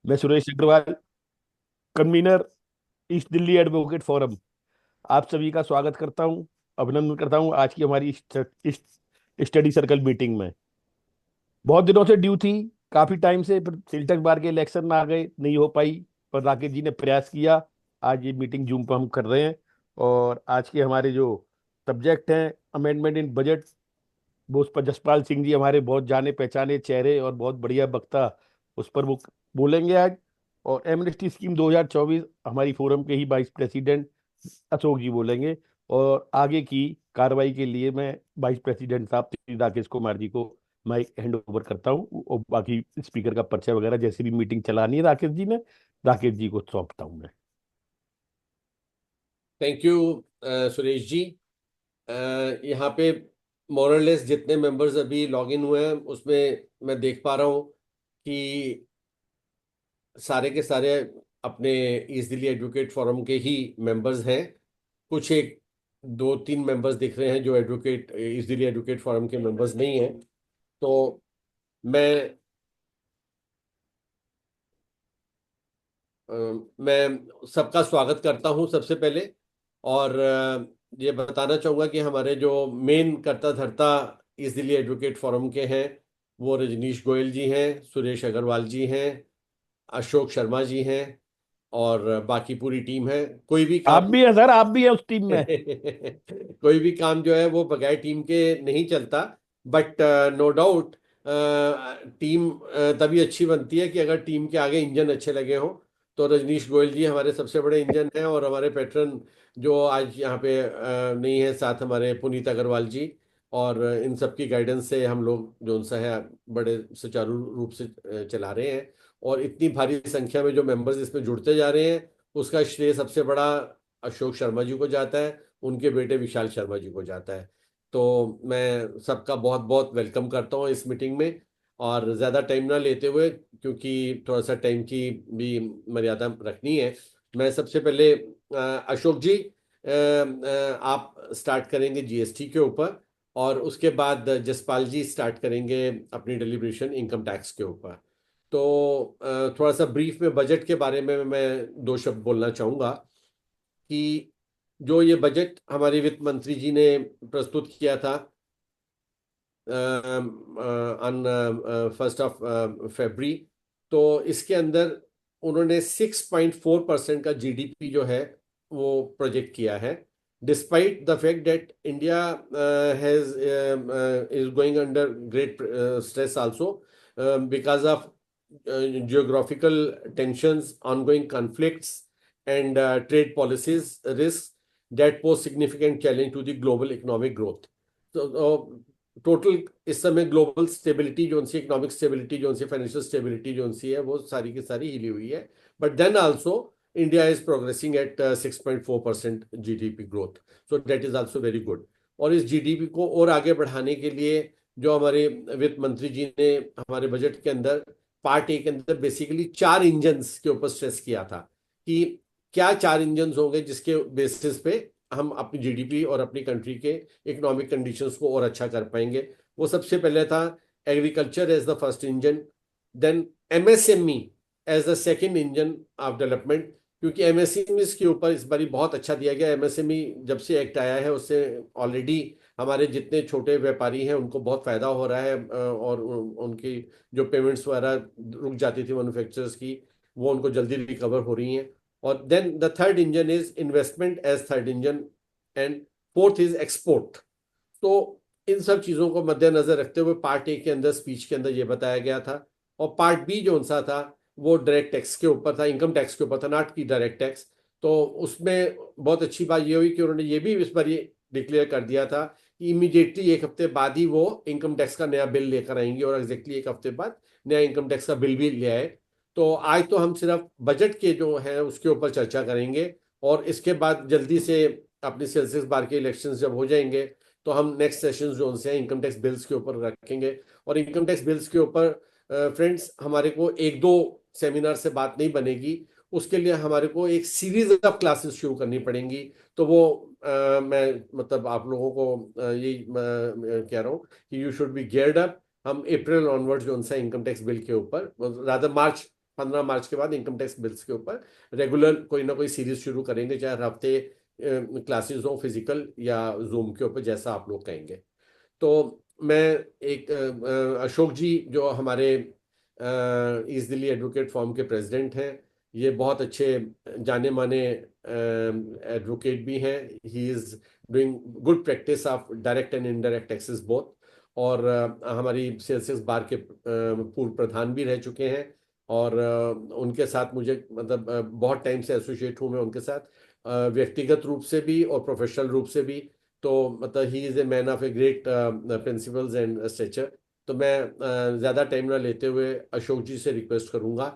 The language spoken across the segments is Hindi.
मैं Suresh Agrawal, convener, east Delhi advocate forum, आप सभी का स्वागत करता हूं, अभिनंदन करता हूं आज की हमारी स्टडी सर्कल मीटिंग में। बहुत दिनों से ड्यू थी, काफी टाइम से, पर सिल्टक बार के इलेक्शन आ गए, नहीं हो पाई। पर राकेश जी ने प्रयास किया। आज ये मीटिंग जूम पर हम कर रहे हैं। और आज के हमारे जो सब्जेक्ट हैं, अमेंडमेंट इन बजट, वो उस पर जसपाल सिंह जी, हमारे बहुत जाने पहचाने चेहरे और बहुत बढ़िया वक्ता, उस पर वो बोलेंगे आज। और एमनेस्टी स्कीम 2024, हमारी फोरम के ही वाइस प्रेसिडेंट अशोक जी बोलेंगे। और आगे की कार्रवाई के लिए मैं वाइस प्रेसिडेंट साहब श्री राकेश कुमार जी को माइक हैंड ओवर करता हूँ, और बाकी स्पीकर का परिचय वगैरह जैसे भी मीटिंग चलानी है राकेश जी ने, राकेश जी को सौंपता हूँ मैं। Thank you Suresh ji. अ, यहाँ पे मोरलेस जितने मेंबर्स अभी लॉग इन हुए हैं उसमें मैं देख पा रहा हूँ कि सारे के सारे अपने ईस्ट दिल्ली एडवोकेट फोरम के ही मेंबर्स हैं। कुछ एक दो तीन मेंबर्स दिख रहे हैं जो advocate east Delhi advocate forum के मेंबर्स नहीं हैं। तो मैं अ, मैं सबका स्वागत करता हूं सबसे पहले। और ये बताना चाहूँगा कि हमारे जो मेन कर्ता धर्ता इस दिल्ली एडवोकेट फोरम के हैं वो रजनीश गोयल जी हैं, सुरेश अग्रवाल जी हैं, अशोक शर्मा जी हैं और बाकी पूरी टीम है। कोई भी आप काम भी हैं सर, आप भी हैं उस टीम में। कोई भी काम जो है वो बगैर टीम के नहीं चलता। बट नो डाउट टीम तभी अच्छी बनती है कि अगर टीम के आगे इंजन अच्छे लगे हों। तो रजनीश गोयल जी हमारे सबसे बड़े इंजन हैं और हमारे पैटर्न जो आज यहाँ पे नहीं है साथ, हमारे पुनीत अग्रवाल जी। और इन सब की गाइडेंस से हम लोग जो सा है बड़े सुचारू रूप से चला रहे हैं। और इतनी भारी संख्या में जो मेंबर्स इसमें जुड़ते जा रहे हैं उसका श्रेय सबसे बड़ा अशोक शर्मा जी को जाता है, उनके बेटे विशाल शर्मा जी को जाता है। तो मैं सबका बहुत बहुत वेलकम करता हूँ इस मीटिंग में। और ज़्यादा टाइम ना लेते हुए, क्योंकि थोड़ा सा टाइम की भी मर्यादा रखनी है, मैं सबसे पहले अशोक जी आप स्टार्ट करेंगे जीएसटी के ऊपर। और उसके बाद जसपाल जी स्टार्ट करेंगे अपनी डिलीब्रेशन इनकम टैक्स के ऊपर। तो थोड़ा सा ब्रीफ में बजट के बारे में मैं दो शब्द बोलना चाहूँगा कि जो ये बजट हमारे वित्त मंत्री जी ने प्रस्तुत किया था ऑन 1 फरवरी। तो इसके अंदर उन्होंने 6.4% का जीडीपी जो है वो प्रोजेक्ट किया है। Despite the fact that India has is going under great stress also because of geographical tensions, ongoing conflicts, and trade policies risks that pose significant challenge to the global economic growth. तो टोटल इस समय ग्लोबल स्टेबिलिटी जो सी, इकोनॉमिक स्टेबिलिटी जो सी, फाइनेंशियल स्टेबिलिटी जो सी है वो सारी की सारी हिली हुई है। But then also India is progressing at 6.4% GDP growth. So that is also very good. और इस जीडीपी को और आगे बढ़ाने के लिए जो हमारे वित्त मंत्री जी ने हमारे बजट के अंदर पार्ट ए के अंदर बेसिकली 4 इंजन्स के ऊपर स्ट्रेस किया था कि क्या 4 इंजन्स होंगे जिसके बेसिस पे हम अपनी जीडीपी और अपनी कंट्री के इकोनॉमिक कंडीशंस को और अच्छा कर पाएंगे। वो सबसे पहले था agriculture as the first engine, then MSME as the second engine of development. क्योंकि एमएसएमई के ऊपर इस बारी बहुत अच्छा दिया गया। एमएसएमई जब से एक्ट आया है उससे ऑलरेडी हमारे जितने छोटे व्यापारी हैं उनको बहुत फायदा हो रहा है। और उनकी जो पेमेंट्स वगैरह रुक जाती थी मैन्युफैक्चरर्स की, वो उनको जल्दी रिकवर हो रही हैं। और then the third engine is investment as third engine, and fourth is export. तो इन सब चीजों को मद्देनजर रखते हुए पार्ट ए के अंदर स्पीच के अंदर ये बताया गया था। और पार्ट बी जो सा था वो डायरेक्ट टैक्स के ऊपर था, इनकम टैक्स के ऊपर था, नॉट की डायरेक्ट टैक्स। तो उसमें बहुत अच्छी बात ये हुई कि उन्होंने ये भी इस बार ये डिक्लेयर कर दिया था कि इमीडिएटली 1 हफ्ते बाद ही वो इनकम टैक्स का नया बिल लेकर आएंगे, और एग्जैक्टली 1 हफ्ते बाद नया इनकम टैक्स का बिल भी ले आए। तो आज तो हम सिर्फ बजट के जो है उसके ऊपर चर्चा करेंगे, और इसके बाद जल्दी से अपनी सेल्सियस बार के इलेक्शन जब हो जाएंगे तो हम नेक्स्ट सेशन जो उनसे इनकम टैक्स बिल्स के ऊपर रखेंगे। और इनकम टैक्स बिल्स के ऊपर फ्रेंड्स हमारे को एक दो सेमिनार से बात नहीं बनेगी, उसके लिए हमारे को एक सीरीज ऑफ क्लासेस शुरू करनी पड़ेंगी। तो वो मैं मतलब आप लोगों को यही कह रहा हूँ कि you should be geared up. हम अप्रैल ऑनवर्ड जो उनसे इनकम टैक्स बिल के ऊपर, रादर मार्च 15 मार्च के बाद इनकम टैक्स बिल्स के ऊपर रेगुलर कोई ना कोई सीरीज शुरू करेंगे, चाहे हर हफ्ते क्लासेस हो फिजिकल या जूम के ऊपर, जैसा आप लोग कहेंगे। तो मैं एक अशोक जी जो हमारे ईस्ट दिल्ली एडवोकेट फॉर्म के प्रेसिडेंट हैं, ये बहुत अच्छे जाने माने एडवोकेट भी हैं। He is doing good practice of direct and indirect taxes both. और हमारी सेल्सियस बार के पूर्व प्रधान भी रह चुके हैं। और उनके साथ मुझे मतलब बहुत टाइम से एसोसिएट हूँ मैं उनके साथ, व्यक्तिगत रूप से भी और प्रोफेशनल रूप से भी। तो मतलब he is a man of a great principles and stature. तो मैं ज़्यादा टाइम ना लेते हुए अशोक जी से रिक्वेस्ट करूंगा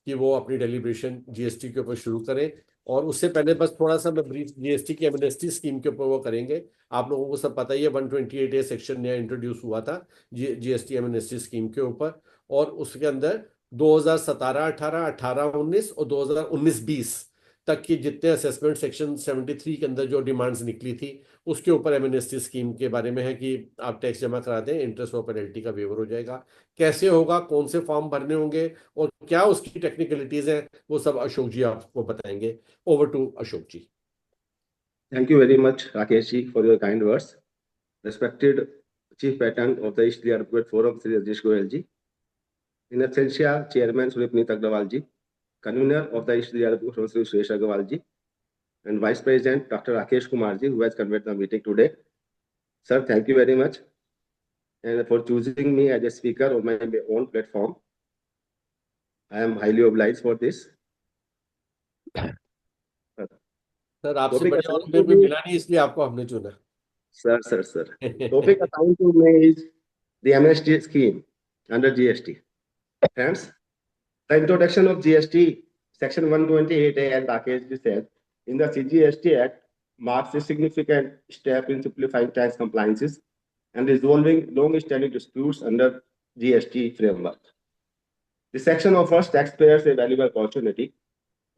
कि वो अपनी डेलिब्रेशन जीएसटी के ऊपर शुरू करें। और उससे पहले बस थोड़ा सा मैं ब्रीफ जीएसटी की एमनेस्टी स्कीम के ऊपर वो करेंगे। आप लोगों को सब पता ही है 128A सेक्शन नया इंट्रोड्यूस हुआ था जीएसटी एमनेस्टी स्कीम के ऊपर। और उसके अंदर 2017-18, 18-19 और 2019-20 तक की जितने असेसमेंट सेक्शन 73 के अंदर जो डिमांड्स निकली थी, उसके ऊपर एमनेस्टी स्कीम के बारे में है कि आप टैक्स जमा करा दें, इंटरेस्ट और पेनल्टी का वेवर हो जाएगा। कैसे होगा, कौन से फॉर्म भरने होंगे और क्या उसकी टेक्निकलिटीज हैं, वो सब अशोक जी आपको बताएंगे। Over to Ashok ji. Thank you very much, Rakesh ji, for your kind words. Respected Chief Patent of the East India Advocate Forum, Sri Rajesh Goyal ji, in absentia, Chairman Sri Puneet Agrawal ji, Convener of the East India Advocate Forum, Sri Suresh Agrawal ji, and Vice President Dr. Rakesh Kumar ji, who has convened the meeting today. Sir, thank you very much and for choosing me as a speaker on my own platform. I am highly obliged for this. Sir आपसे Topic बढ़िया और assigned मेरे to को me, मिला नहीं, इसलिए आपको हमने चुना। sir. Topic assigned to me is the amnesty scheme under GST. Friends, the introduction of GST, Section 128A, as Rakesh said, in the CGST Act marks a significant step in simplifying tax compliances and resolving long-standing disputes under GST framework. The section offers taxpayers a valuable opportunity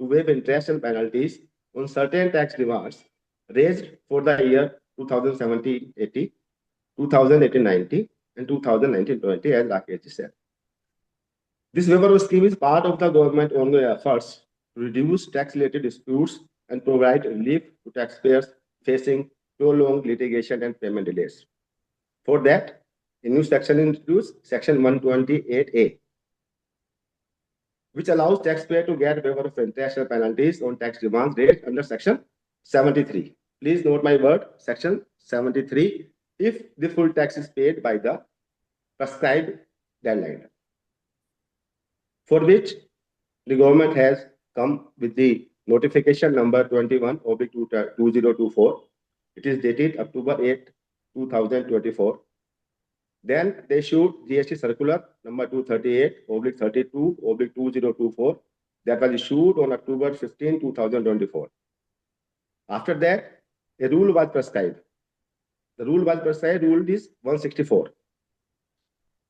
to waive interest and penalties on certain tax demands raised for the year 2017-80, 2018-90, and 2019-20, as Rakesh said. This waiver scheme is part of the government's ongoing efforts to reduce tax-related disputes and provide relief to taxpayers facing prolonged litigation and payment delays. For that, a new section introduced, Section 128A, which allows taxpayer to get waiver of interest and penalties on tax demands raised under Section 73. Please note my word, Section 73, if the full tax is paid by the prescribed deadline, for which the government has come with the notification number 21/2024. It is dated October 8, 2024. Then they issued GST circular number 238/32/2024 that was issued on October 15, 2024. After that, a rule was prescribed. The rule was prescribed, rule is 164.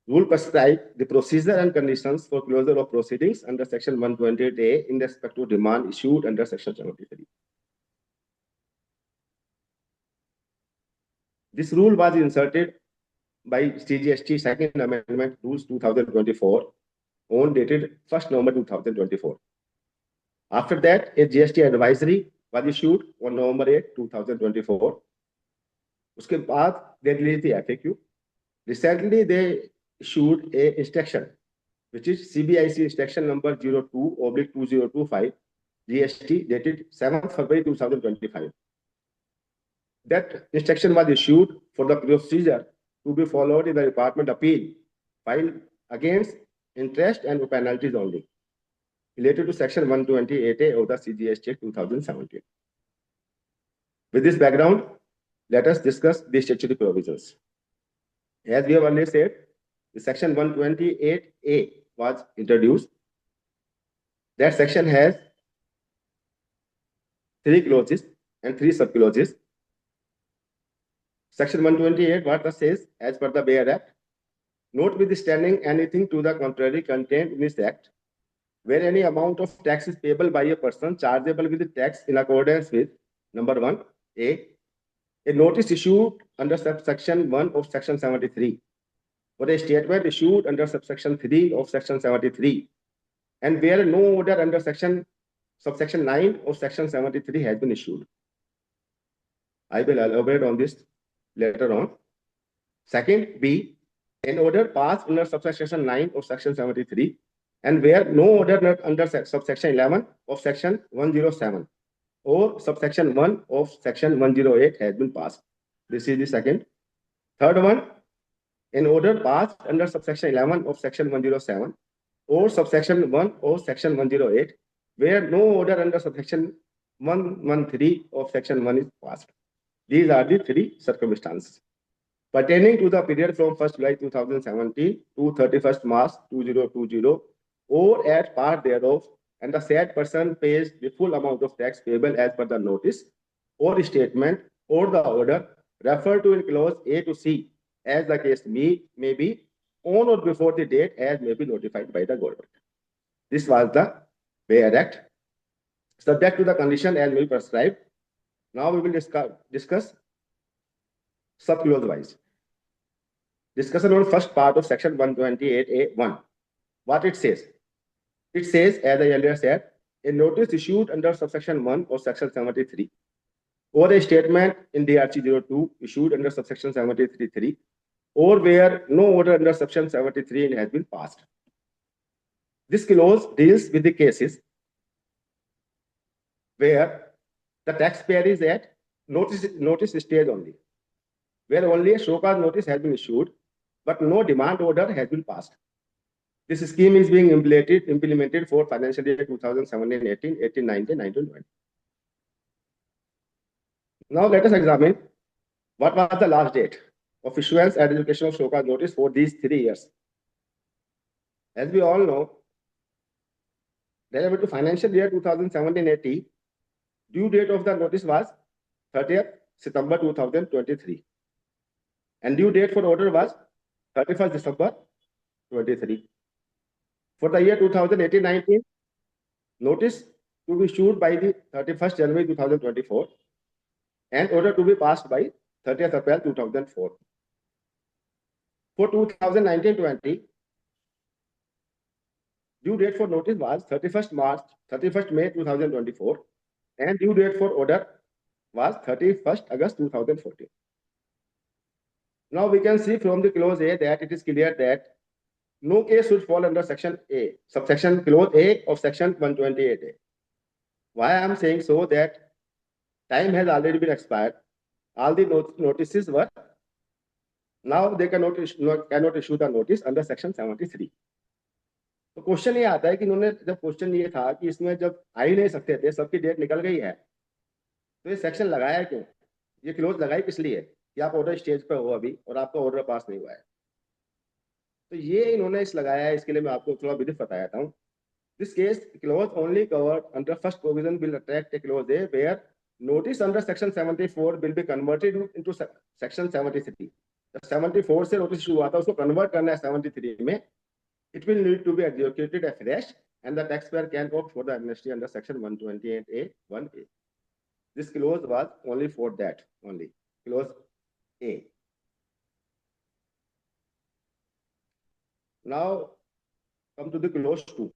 Rule prescribe the procedure and conditions for closure of proceedings under Section 128A in respect to demand issued under Section 73. This rule was inserted by CGST Second Amendment Rules 2024 on dated 1st November 2024. After that, a GST advisory was issued on November 8, 2024. उसके बाद they released the FAQ. Recently, they issued a instruction, which is CBIC instruction number 02/2025 GST dated 7th February 2025. That instruction was issued for the procedure to be followed in the department appeal filed against interest and penalties only related to Section 128A of the CGST 2017. With this background, let us discuss the statutory provisions. As we have already said, the Section 128A was introduced. That section has 3 clauses and 3 subclauses. Section 128 what says, as per the Bayer Act, notwithstanding anything to the contrary contained in this act, where any amount of tax is payable by a person chargeable with the tax in accordance with number 1, a notice issued under subsection 1 of Section 73, or a statement issued under subsection 3 of Section 73, and where no order under subsection 9 of section 73 has been issued. I will elaborate on this later on. Second, B, an order passed under subsection 9 of section 73 and where no order under subsection 11 of section 107 or subsection 1 of section 108 has been passed. This is the second. Third one, an order passed under subsection 11 of section 107 or subsection 1 of section 108 where no order under subsection 113 of section 1 is passed. These are the three circumstances pertaining to the period from 1st July 2017 to 31st March 2020 or at part thereof, and the said person pays the full amount of tax payable as per the notice or statement or the order referred to in clause A to C, as the case may be, on or before the date as may be notified by the government. This was the Bayer Act, subject to the condition as may be prescribed. Now we will discuss sub-clause wise. Discussion on first part of section 128A1. What it says? It says, as I earlier said, a notice issued under subsection 1 of section 73 or a statement in DRC 02 issued under subsection 73.3 or where no order under subsection 73 has been passed. This clause deals with the cases where the taxpayer is at notice stage only, where only a show cause notice has been issued, but no demand order has been passed. This scheme is being implemented for financial year 2017-18, 18-19, 19-20. Now let us examine what was the last date of issuance and education of show cause notice for these 3 years. As we all know, relevant to financial year 2017-18, due date of the notice was 30th September 2023 and due date for order was 31st December 23. For the year 2018-19, notice to be issued by the 31st January 2024 and order to be passed by 30th April 2004. For 2019-20, due date for notice was 31st May 2024 and due date for order was 31st August 2014. Now we can see from the clause A that it is clear that no case should fall under section A, subsection clause A of section 128A. Why I am saying so? That time has already been expired. All the notices were, now they cannot issue the notice under section 73. तो क्वेश्चन ये आता है कि इन्होंने, जब क्वेश्चन ये था कि इसमें जब आ ही नहीं सकते थे, सबकी डेट निकल गई है, तो ये सेक्शन लगाया क्यों? ये क्लोज लगाई किस लिए कि आप ऑर्डर स्टेज पर हो अभी और आपका ऑर्डर पास नहीं हुआ है? तो ये इन्होंने इस लगाया है, इसके लिए मैं आपको थोड़ा ब्रीफ बताया हूँ. This case clause only covered under first provision will attract a clause A where notice under section 74 will be converted into section 73. The 74 से notice शुरू हुआ था, उसको convert करना है 73 में. It will need to be executed afresh and the taxpayer can opt for the amnesty under section 128A 1A. This clause was only for that only, clause A. Now come to the clause 2.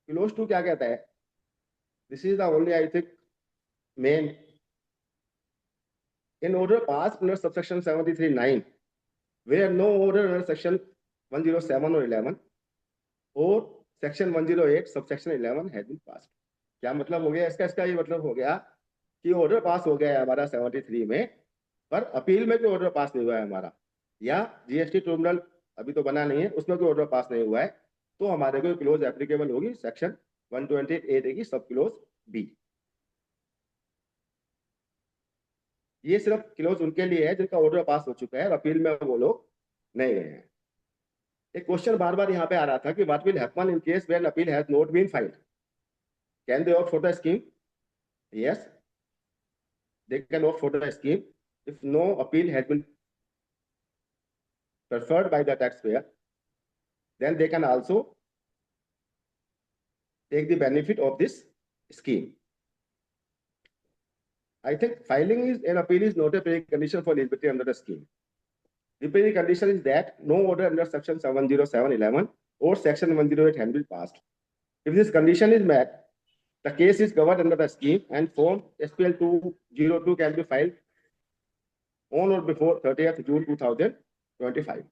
Clause 2 क्या कहता है? This is the only, I think, main. In order passed under subsection 73(9), where no order under section 107 or 11 or section 108 subsection 11 has been passed. क्या मतलब हो गया इसका? ये मतलब हो गया कि ऑर्डर पास हो गया है हमारा 73 में, पर अपील में कोई ऑर्डर पास नहीं हुआ है हमारा, या जीएसटी ट्रिब्यूनल अभी तो बना नहीं है, उसमें कोई ऑर्डर पास नहीं हुआ है, तो हमारे को क्लोज एप्लीकेबल होगी सेक्शन 128A देगी सब क्लोज बी. ये सिर्फ क्लोज उनके लिए है जिनका ऑर्डर पास हो चुका है और अपील में वो लोग नहीं गए हैं. एक क्वेश्चन बार बार यहाँ पे आ रहा था कि what will happen in case when appeal has not been filed? Can they opt for the scheme? Yes, they can opt for the scheme if no appeal has been preferred by the taxpayer. Then they can also take the benefit of this scheme. I think filing is an appeal is not a precondition for eligibility under the scheme. The precondition is that no order under section 707(11) or section 108 has been passed. If this condition is met, the case is covered under the scheme and form SPL 202 can be filed on or before 30th June 2025.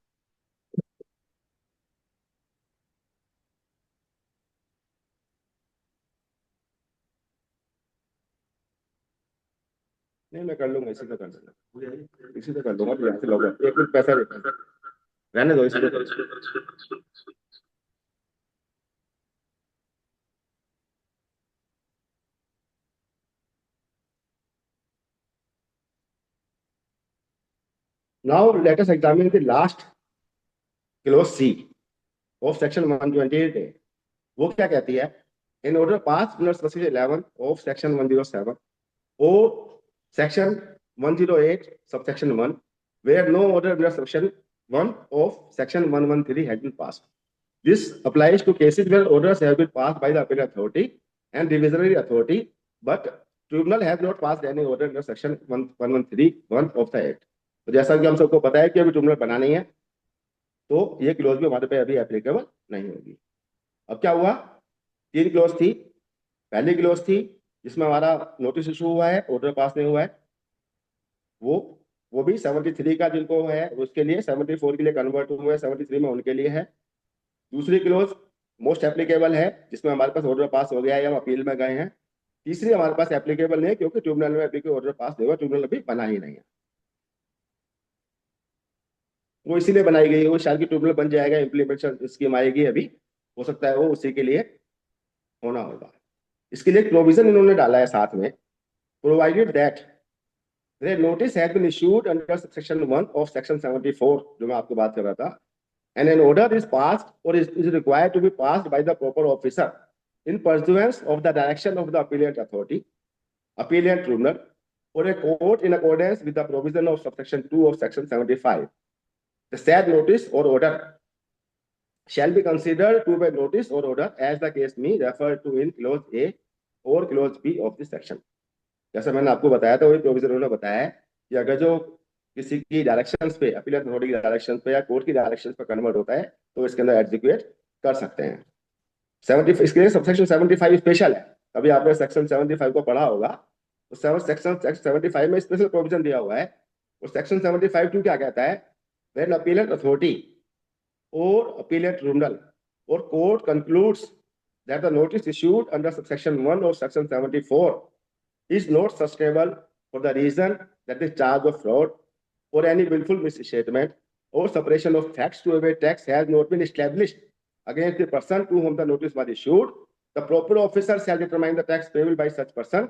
नहीं, मैं कर लूंगा, इसी का कर लूंगा, इसी का कर लूंगा, यहाँ से लॉग इन। एक मिनट, पैसा रहने दो, इसी का कर लूंगा। Now let us examine the last clause C of section 128A. वो क्या कहती है? In order passed under section 11 of section 107 or section 108 subsection 1, where no order under section 1 of section 113 has been passed. This applies to cases where orders have been passed by the appeal authority and divisionary authority, but tribunal has not passed any order under section 1131 of the act. तो जैसा कि हम सबको पता है कि अभी ट्रिब्यूनल बना नहीं है, तो ये क्लोज भी हमारे पे अभी एप्लीकेबल नहीं होगी। अब क्या हुआ? 3 क्लोज थी। पहली क्लोज थी जिसमें हमारा नोटिस इशू हुआ है, ऑर्डर पास नहीं हुआ है, वो भी 73 का जिनको है उसके लिए, 74 के लिए कन्वर्ट हुए हैं, 73 में उनके लिए है। दूसरी क्लोज मोस्ट एप्लीकेबल है जिसमें हमारे पास ऑर्डर पास हो गया है, हम अपील में गए हैं। तीसरी हमारे पास एप्लीकेबल नहीं है क्योंकि ट्रिब्यूनल में अभी कोई ऑर्डर पास नहीं हुआ, ट्रिब्यूनल अभी बना ही नहीं है। वो इसीलिए बनाई गई है, वो शायद की ट्रिब्यूनल बन जाएगा, इम्प्लीमेंटेशन स्कीम आएगी, अभी हो सकता है वो उसी के लिए होना होगा। इसके लिए प्रोविजन इन्होंने डाला है साथ में, provided that the notice has been issued under section 1 of section 74, जो मैं आपको बात कर रहा था, and an order is passed or is required to be passed by the proper officer in pursuance of the direction of the appellate authority, appellate tribunal, or a court in accordance with the provision of subsection 2 of section 75. The said notice or order shall be considered to be notice or order as the case may refer to in clause A or clause B of this section. जैसा मैंने आपको बताया था, वही प्रोविजन उन्होंने बताया है कि अगर जो किसी की डायरेक्शंस पे, अपील अथॉरिटी की डायरेक्शंस पे या कोर्ट की डायरेक्शंस पे कन्वर्ट होता है तो इसके अंदर एग्जीक्यूट कर सकते हैं। 70 इसके लिए सबसेक्शन 75 स्पेशल है। अभी आपने सेक्शन 75 को पढ़ा होगा, तो सेक्शन 75 में स्पेशल प्रोविजन दिया हुआ है। और सेक्शन 75(2) क्या कहता है? व्हेन अपीलेट अथॉरिटी और अपीलेट ट्रिब्यूनल और court concludes that the notice issued under subsection 1 और section 74 is not sustainable for the reason that the charge of fraud or any willful misstatement or suppression of facts to evade tax has not been established against the person to whom the notice was issued, the proper officer shall determine the tax payable by such person,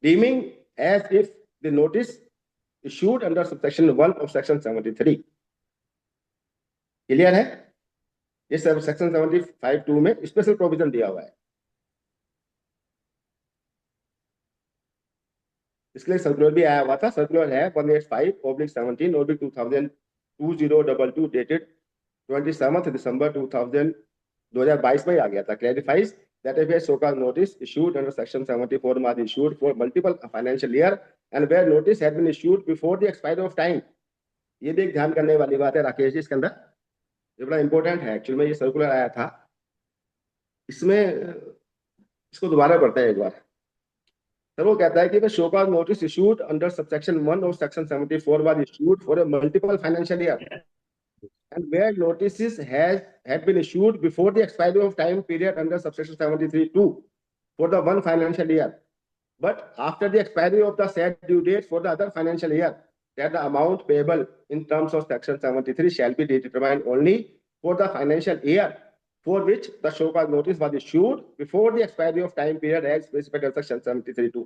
deeming as if the notice issued under subsection 1 of section 73. Clear है? ये सब सेक्शन 75(2) में स्पेशल प्रोविजन दिया हुआ है। इसके लिए सर्कुलर भी आया हुआ था, सर्कुलर है 185/17/2022 डेटेड 27 दिसंबर 2022 में आ गया था। Clarifies that if a so-called notice issued under section 74 was issued for multiple financial year and where notice had been issued before the expiry of time, ये भी एक ध्यान करने वाली बात है राकेश जी, इसके अंदर ये बड़ा इंपॉर्टेंट है। एक्चुअल में ये सर्कुलर आया था, इसमें इसको दोबारा पढ़ते हैं एक बार। सर वो कहता है कि show cause notice issued under subsection 1 और section 74 was issued for a multiple financial year and where notices had been issued before the expiry of time period under subsection 73(2) for the one financial year, but after the expiry of the said due date for the other financial year, that the amount payable in terms of section 73 shall be determined only for the financial year for which the show cause notice was issued before the expiry of time period as specified in section 73(2).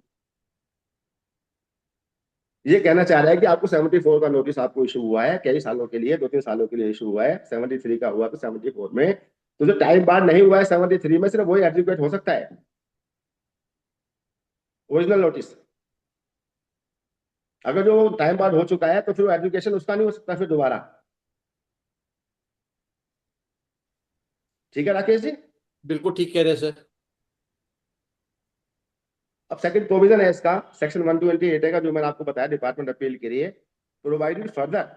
ये कहना चाह रहा है कि आपको 74 का नोटिस आपको इशू हुआ है, कई सालों के लिए, 2-3 सालों के लिए इशू हुआ है, 73 का हुआ तो 74 में, तो जो टाइम बार नहीं हुआ है 73 में, सिर्फ वही एग्जीक्यूट हो सकता है, ओरिजिनल नोटिस। अगर जो टाइम बार हो चुका है तो फिर एजुकेशन उसका नहीं हो सकता फिर दोबारा। ठीक है राकेश जी? बिल्कुल ठीक कह रहे हैं सर। अब सेकंड प्रोविजन है इसका, सेक्शन 128 का, जो मैंने आपको बताया डिपार्टमेंट अपील के लिए, provided further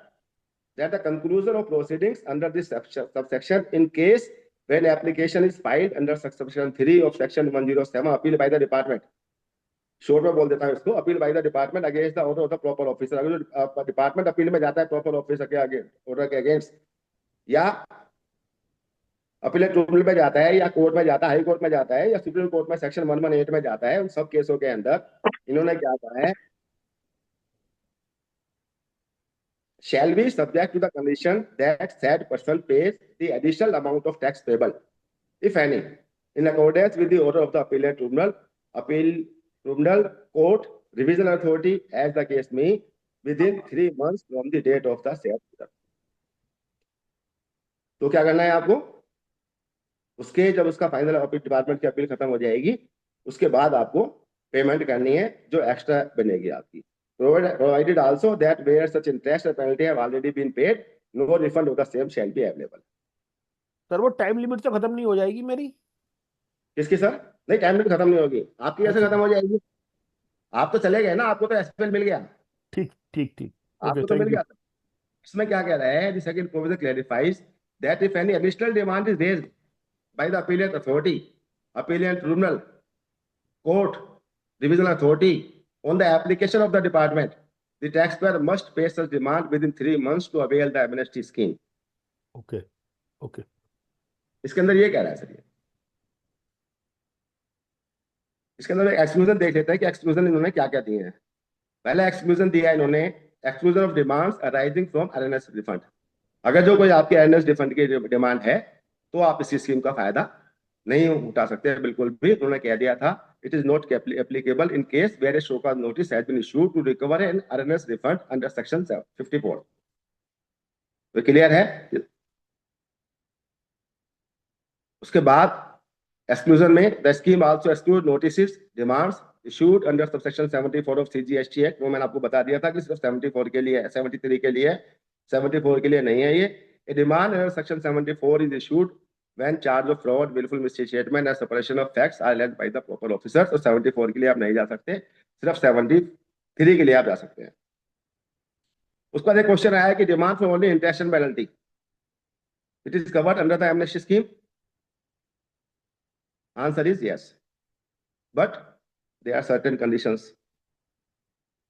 that the conclusion of proceedings under this subsection in case when application is filed under section 3 of section 107 appeal by the department, शोर में बोल देता हूँ इसको, appeal by the department against the order of the proper officer. अगर जो डिपार्टमेंट अपील में जाता है प्रॉपर ऑफिसर के आगे ऑर्डर के अगेंस्ट, या अपीलेट ट्रिब्यूनल में जाता है, या कोर्ट में जाता है, हाई कोर्ट में जाता है, या सुप्रीम कोर्ट में सेक्शन 118 में जाता है, उन सब केसों के अंदर इन्होंने क्या कहा है, shall be subject to the condition that said person pays the additional amount of tax payable, if any, in accordance with the order of the appellate tribunal, appeal tribunal, court, revision authority, as the case may, within 3 months from the date of the said order. तो क्या करना है आपको, उसके जब उसका फाइनल अपील डिपार्टमेंट की अपील खत्म हो जाएगी, उसके बाद आपको पेमेंट करनी है जो एक्स्ट्रा बनेगी आपकी। Provided also that where such interest or penalty have already been paid, no refund of the same shall be available. Sir वो टाइम लिमिट तो खत्म नहीं हो जाएगी मेरी? किसकी सर? नहीं, टाइम लिमिट खत्म नहीं होगी आपकी। कैसे अच्छा, खत्म हो जाएगी? आप तो चले गए ना, आपको तो एसपीएल मिल गया, ठीक ठीक ठीक, ओके, आपको तो मिल थैंक यू। गया। इसमें क्या कह रहा है, the second provision clarifies that if any additional demand is raised by the appellate authority, appellate tribunal, court, revision authority on the application of the department, the taxpayer must pay such demand within 3 months to avail the amnesty scheme. Okay okay, इसके अंदर ये कह रहा है सर, ये इसके अंदर एक्सक्लूजन देख लेते हैं कि एक्सक्लूजन इन्होंने क्या क्या दिए हैं। पहला एक्सक्लूजन दिया है इन्होंने, exclusion of demands arising from RNS refund. अगर जो कोई आपके आरएनएस रिफंड की डिमांड है तो आप इस स्कीम का फायदा नहीं उठा सकते बिल्कुल भी। उन्होंने कह दिया था it is not applicable in case where a show cause notice has been issued to recover an RNS refund under section 54। तो क्लियर है। उसके बाद एक्सक्लूजन में the scheme also exclude notices demands issued under subsection 74 of CGST act. वो मैंने आपको बता दिया था कि सिर्फ 74 के लिए, 73 के लिए, 74 के लिए नहीं है ये। A demand under section 74 is issued when charge of fraud, willful misstatement and suppression of facts are alleged by the proper officer। तो 74 के लिए आप नहीं जा सकते, सिर्फ 73 के लिए आप जा सकते हैं। उसके बाद एक क्वेश्चन आया कि demand for only interest and penalty it is covered under the amnesty scheme. Answer is yes, but there are certain conditions.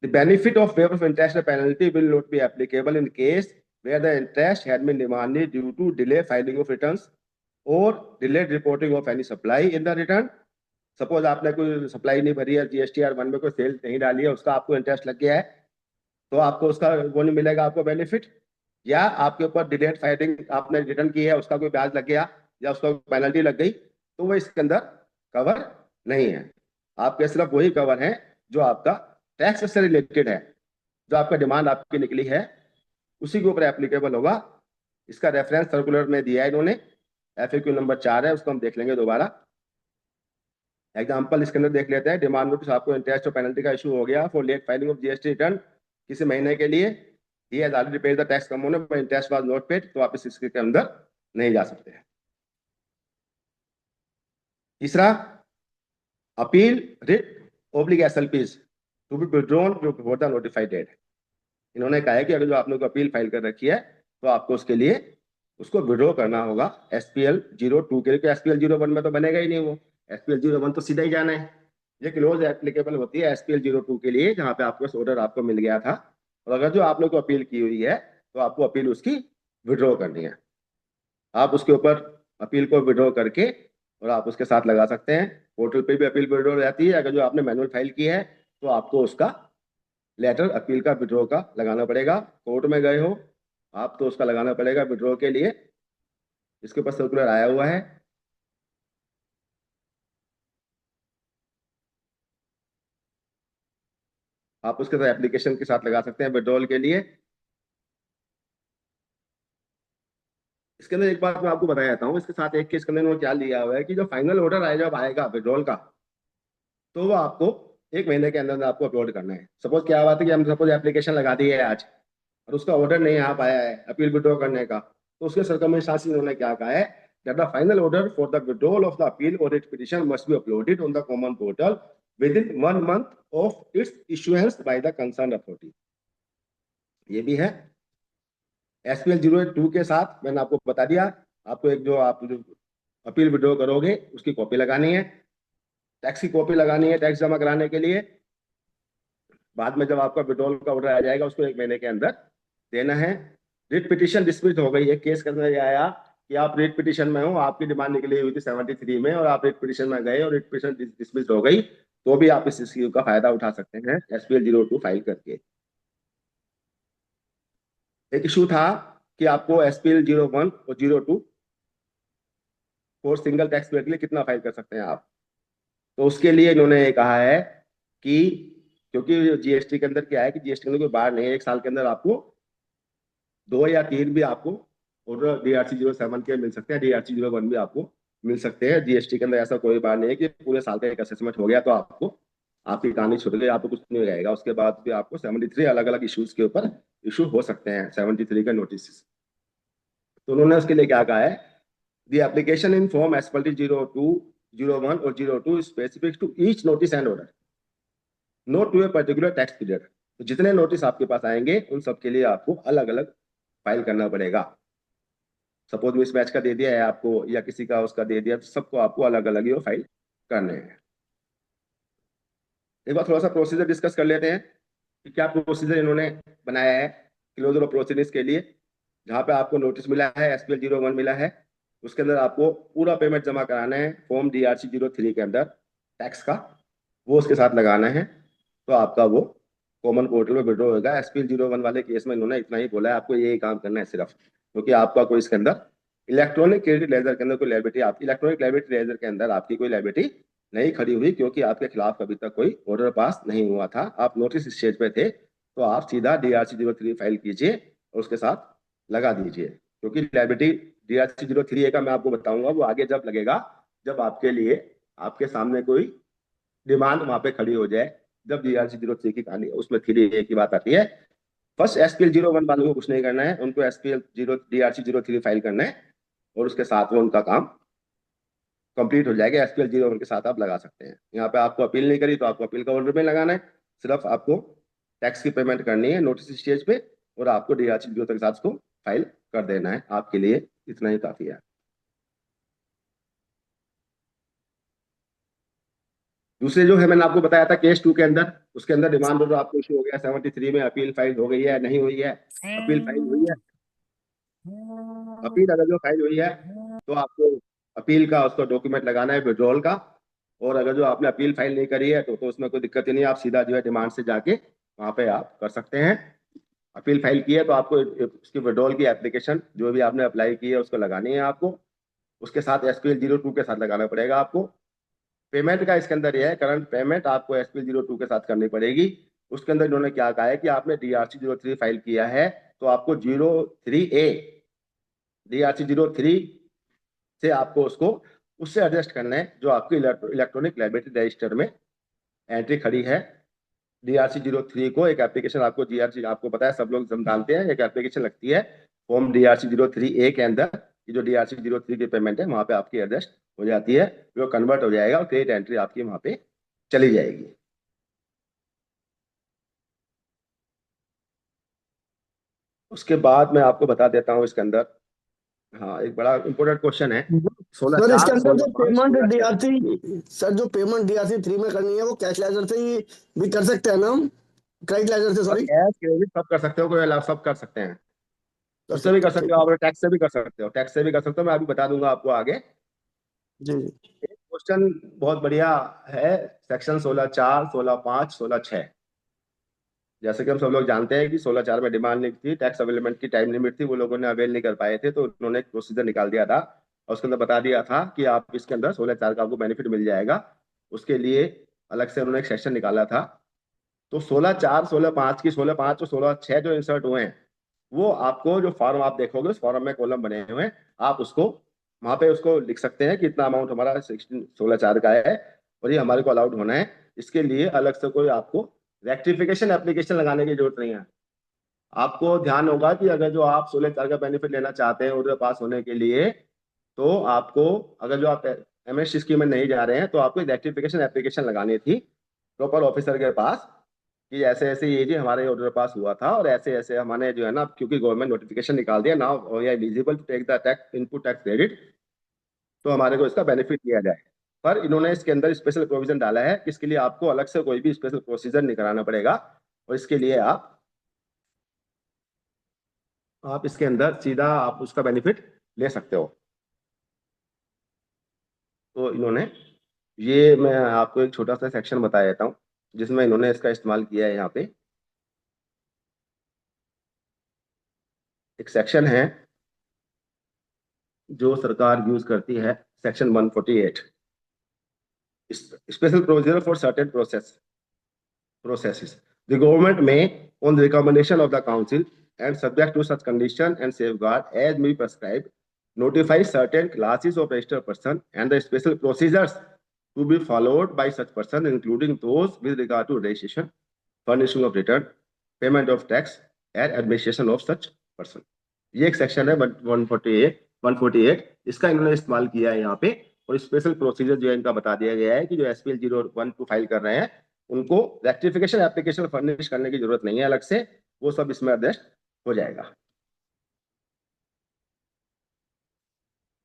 The benefit of waiver of interest and penalty will not be applicable in case where the interest had been demanded due to delay filing of returns or delayed reporting of any supply in the return। Suppose आपने कोई सप्लाई नहीं भरी है, जीएसटीआर 1 में कोई सेल नहीं डाली है, उसका आपको इंटरेस्ट लग गया है, तो आपको उसका वो नहीं मिलेगा आपको बेनिफिट। या आपके ऊपर डिलेड फाइलिंग आपने रिटर्न की है, उसका कोई ब्याज लग गया या उसका पेनल्टी लग गई, तो वो इसके अंदर कवर नहीं है। आपके सिर्फ वही कवर है जो आपका टैक्स से रिलेटेड है, जो आपका डिमांड आपकी निकली है उसी के ऊपर एप्लीकेबल होगा। इसका रेफरेंस सर्कुलर में दिया है इन्होंने, FAQ नंबर 4 है, उसको हम देख लेंगे दोबारा। एग्जाम्पल इसके अंदर देख लेते हैं। डिमांड नोटिस आपको इंटरेस्ट और पेनल्टी का इशू हो गया for late filing of GST return किसी महीने के लिए, ये has already paid the tax component but interest was not paid, तो आप इस स्कीम के अंदर नहीं जा सकते हैं। तीसरा, appeal writ oblique SLPs to be withdrawn before the notified date. इन्होंने कहा है कि अगर जो आपने को अपील फाइल कर रखी है तो आपको उसके लिए उसको विड्रॉ करना होगा SPL 02 के लिए। SPL 01 में तो बनेगा ही नहीं वो, SPL 01 तो सीधा ही जाना है। ये क्लोज एप्लीकेबल होती है SPL 02 के लिए, जहां पे आपको ऑर्डर आपको मिल गया था, और अगर जो आपने को अपील की हुई है तो आपको अपील उसकी विड्रॉ करनी है। आप उसके ऊपर अपील को विड्रॉ करके और आप उसके साथ लगा सकते हैं। पोर्टल पे भी अपील विड्रॉ रहती है। अगर जो आपने मैनुअल फाइल की है तो आपको उसका लेटर अपील का विड्रॉ का लगाना पड़ेगा। कोर्ट में गए हो आप तो उसका लगाना पड़ेगा विड्रॉ के लिए। इसके ऊपर सर्कुलर आया हुआ है। आप उसके साथ एप्लीकेशन के साथ लगा सकते हैं विड्रॉल के लिए। इसके अंदर एक बात मैं आपको बता देता हूँ, इसके साथ एक केस के अंदर क्या लिया हुआ है कि जो फाइनल ऑर्डर आएगा, जब आएगा विड्रॉल का, तो वो आपको 1 महीने के अंदर आपको अपलोड करना है। सपोज क्या बात है कि हम सपोज एप्लीकेशन लगा दी है आज और उसका ऑर्डर नहीं आ पाया है अपील विड्रॉ करने का, तो उसके सर्कमस्टेंसेस इन्होंने क्या कहा है that the final order for the withdrawal of the appeal or its petition must be uploaded on the common portal within 1 month of its issuance by the concerned authority। ये भी है। SPL 02 के साथ मैंने आपको बता दिया, आपको एक जो आप जो अपील विड्रॉ करोगे उसकी कॉपी लगानी है, टैक्स की कॉपी लगानी है टैक्स जमा कराने के लिए। बाद में जब आपका विड्रॉल का ऑर्डर आ जाएगा उसको 1 महीने के अंदर देना है। रिट पिटीशन डिसमिस हो गई, एक केस के अंदर ये आया कि आप रिट पिटीशन में हो, आपकी डिमांड निकली हुई थी 73 में और आप रिट पिटीशन में गए और रिट पिटीशन डिसमिस हो गई, तो भी आप इस स्कीम का फायदा उठा सकते हैं SPL 02 फाइल करके। एक इशू था कि आपको SPL 01 और 02 फॉर सिंगल टैक्स पेयर के लिए कितना फाइल कर सकते हैं आप। तो उसके लिए इन्होंने ये कहा है कि क्योंकि GST के अंदर क्या है कि GST के अंदर कोई बार नहीं है, 1 साल के अंदर आपको 2 या 3 भी आपको ऑर्डर DRC 07 के मिल सकते हैं, DRC 01 भी आपको मिल सकते हैं। GST के अंदर ऐसा कोई बार नहीं है कि पूरे साल का एक असेसमेंट हो गया तो आपको आपकी कहानी छूट गई, आपको कुछ नहीं रहेगा। उसके बाद भी आपको 73 अलग अलग इश्यूज के ऊपर इशू हो सकते हैं, 73 का नोटिस। तो उन्होंने उसके लिए क्या कहा है, the application in form SPL 02, 01 और 02 specific to each notice and order, not to a particular tax period. तो जितने नोटिस आपके पास आएंगे उन सब के लिए आपको अलग अलग फाइल करना पड़ेगा। सपोज मिसमैच का दे दिया है आपको या किसी का उसका दे दिया, तो सबको आपको अलग अलग ही वो फाइल करने हैं। एक बार थोड़ा सा प्रोसीजर डिस्कस कर लेते हैं कि क्या प्रोसीजर इन्होंने बनाया है क्लोजर ऑफ प्रोसीडिंग्स के लिए। जहाँ पे आपको नोटिस मिला है SPL 01 मिला है, उसके अंदर आपको पूरा पेमेंट जमा कराना है फॉर्म DRC 03 के अंदर टैक्स का, वो उसके साथ लगाना है, तो आपका वो कॉमन पोर्टल में विड्रॉ होगा। SPL 01 वाले केस में इन्होंने इतना ही बोला है, आपको यही काम करना है सिर्फ, क्योंकि आपका कोई इसके अंदर इलेक्ट्रॉनिक क्रेडिट लेजर के अंदर कोई लायबिलिटी, आपकी इलेक्ट्रॉनिक लायबिलिटी लेजर के अंदर आपकी कोई लायबिलिटी नहीं खड़ी हुई, क्योंकि आपके खिलाफ अभी तक कोई ऑर्डर पास नहीं हुआ था, आप नोटिस स्टेज पे थे। तो आप सीधा DRC 03 फाइल कीजिए और उसके साथ लगा दीजिए, क्योंकि लायबिलिटी DRC 03 का मैं आपको बताऊंगा वो आगे जब लगेगा जब आपके लिए आपके सामने कोई डिमांड वहां पे खड़ी हो जाए। जब DRC 03 की कहानी है उसमें 3A की बात आती है। फर्स्ट SPL 01 वालों को कुछ नहीं करना है, उनको SPL 0 DRC 03 फाइल करना है और उसके साथ में उनका काम कंप्लीट हो जाएगा। SPL 01 के साथ आप लगा सकते हैं। यहाँ पे आपको अपील नहीं करी तो आपको अपील का ऑर्डर में लगाना है, सिर्फ आपको टैक्स की पेमेंट करनी है नोटिस स्टेज पे और आपको DRC 03 के साथ उसको फाइल कर देना है। आपके लिए इतना ही काफी है। दूसरे जो है मैंने आपको बताया था केस 2 के अंदर, उसके अंदर डिमांड ऑर्डर आपको इशू हो गया 73 में, अपील फाइल हो गई है नहीं हुई है। अपील फाइल हुई है, अपील अगर जो फाइल हुई है तो आपको अपील का उसका डॉक्यूमेंट लगाना है विड्रॉल का। और अगर जो आपने अपील फाइल नहीं करी है तो उसमें कोई दिक्कत ही नहीं है, आप सीधा जो है डिमांड से जाके वहां पे आप कर सकते हैं। अपील फाइल की है तो आपको उसकी विड्रॉल की एप्लीकेशन जो भी आपने अप्लाई की है उसको लगानी है आपको, उसके साथ SPL 02 के साथ लगाना पड़ेगा आपको। पेमेंट का इसके अंदर यह है, करंट पेमेंट आपको SPL 02 के साथ करनी पड़ेगी। उसके अंदर इन्होंने क्या कहा है कि आपने DRC 03 फाइल किया है तो आपको 03A DRC 03 से आपको उसको उससे एडजस्ट करना है जो आपकी इलेक्ट्रॉनिक लायबिलिटी रजिस्टर में एंट्री खड़ी है। DRC 03 को एक एप्लीकेशन आपको DRC आपको पता है, सब लोग हम जानते हैं, एक एप्लीकेशन लगती है फॉर्म DRC 03A के अंदर। ये जो DRC 03 की पेमेंट है वहां पे आपकी एडजस्ट हो जाती है, वो कन्वर्ट हो जाएगा और क्रेडिट एंट्री आपकी वहां पे चली जाएगी। उसके बाद मैं आपको बता देता हूँ इसके अंदर, हाँ एक बड़ा इंपॉर्टेंट क्वेश्चन है, सोलह सर इसके चार अंदर सोलह जो पाँच पेमेंट सोलह छह DRC सर जो पेमेंट DRC 3 में करनी है वो कैश लेजर से ही भी कर सकते हैं ना हम, क्रेडिट लेजर से, और सॉरी, कैश क्रेडिट सब कर सकते हो, कोई अलावा सब कर सकते हैं। कर उससे भी सकते कर हैं, सकते ठीक हो है। आप, टैक्स से भी कर सकते हो, टैक्स से भी कर सकते हो, मैं अभी बता दूंगा आपको आगे। जी जी। एक क्वेश्चन बहुत बढ़िया है, सेक्शन 16(4), 16(5), 16(6). जैसे कि हम सब लोग जानते हैं कि 16(4) में डिमांड नहीं थी, टैक्स अवेलमेंट की टाइम लिमिट थी, वो लोगों ने अवेल नहीं कर पाए थे, तो उन्होंने एक प्रोसीजर निकाल दिया था और उसके अंदर बता दिया था कि आप इसके अंदर 16(4) का आपको बेनिफिट मिल जाएगा। उसके लिए अलग से उन्होंने एक सेक्शन निकाला था। तो 16(4), 16(5) की 16(5) और 16(6) जो इंसर्ट हुए हैं वो आपको जो फॉर्म आप देखोगे उस फॉर्म में कॉलम बने हुए हैं, आप उसको वहां पे उसको लिख सकते हैं कि इतना अमाउंट हमारा 16(4) का है और ये हमारे को अलाउड होना है। इसके लिए अलग से कोई आपको रेक्टिफिकेशन एप्लीकेशन लगाने की जरूरत नहीं है। आपको ध्यान होगा कि अगर जो आप 16(4) का बेनिफिट लेना चाहते हैं ऑर्डर पास होने के लिए, तो आपको अगर जो आप MS स्कीम में नहीं जा रहे हैं तो आपको रेक्टिफिकेशन एप्लीकेशन लगानी थी प्रॉपर ऑफिसर के पास कि ऐसे ऐसे ये जी हमारे ऑर्डर पास हुआ था और ऐसे ऐसे हमने जो है ना, क्योंकि गवर्नमेंट नोटिफिकेशन निकाल दिया now we are eligible to take the tax input tax credit तो हमारे को इसका बेनिफिट दिया जाए। पर इन्होंने इसके अंदर स्पेशल प्रोविजन डाला है कि इसके लिए आपको अलग से कोई भी स्पेशल प्रोसीजर नहीं कराना पड़ेगा, और इसके लिए आप इसके अंदर सीधा आप उसका बेनिफिट ले सकते हो। तो इन्होंने, ये मैं आपको एक छोटा सा सेक्शन बता देता हूँ जिसमें इन्होंने इसका इस्तेमाल किया है। यहाँ पे एक सेक्शन है जो सरकार यूज करती है, section 148, special provision for certain processes. The government may, on the recommendation of the council and subject to such condition and safeguard as may be prescribed, notify certain classes of registered person and the special procedures to be followed by such person, including those with regard to registration, furnishing of return, payment of tax, and administration of such person. ये एक सेक्शन है 148 इसका इन्होंने इस्तेमाल किया है यहाँ पे। और स्पेशल प्रोसीजर जो है इनका बता दिया गया है कि जो SPL 012 फाइल कर रहे हैं उनको रेक्टिफिकेशन एप्लीकेशन फर्निश करने की जरूरत नहीं है अलग से, वो सब इसमें एडजस्ट हो जाएगा।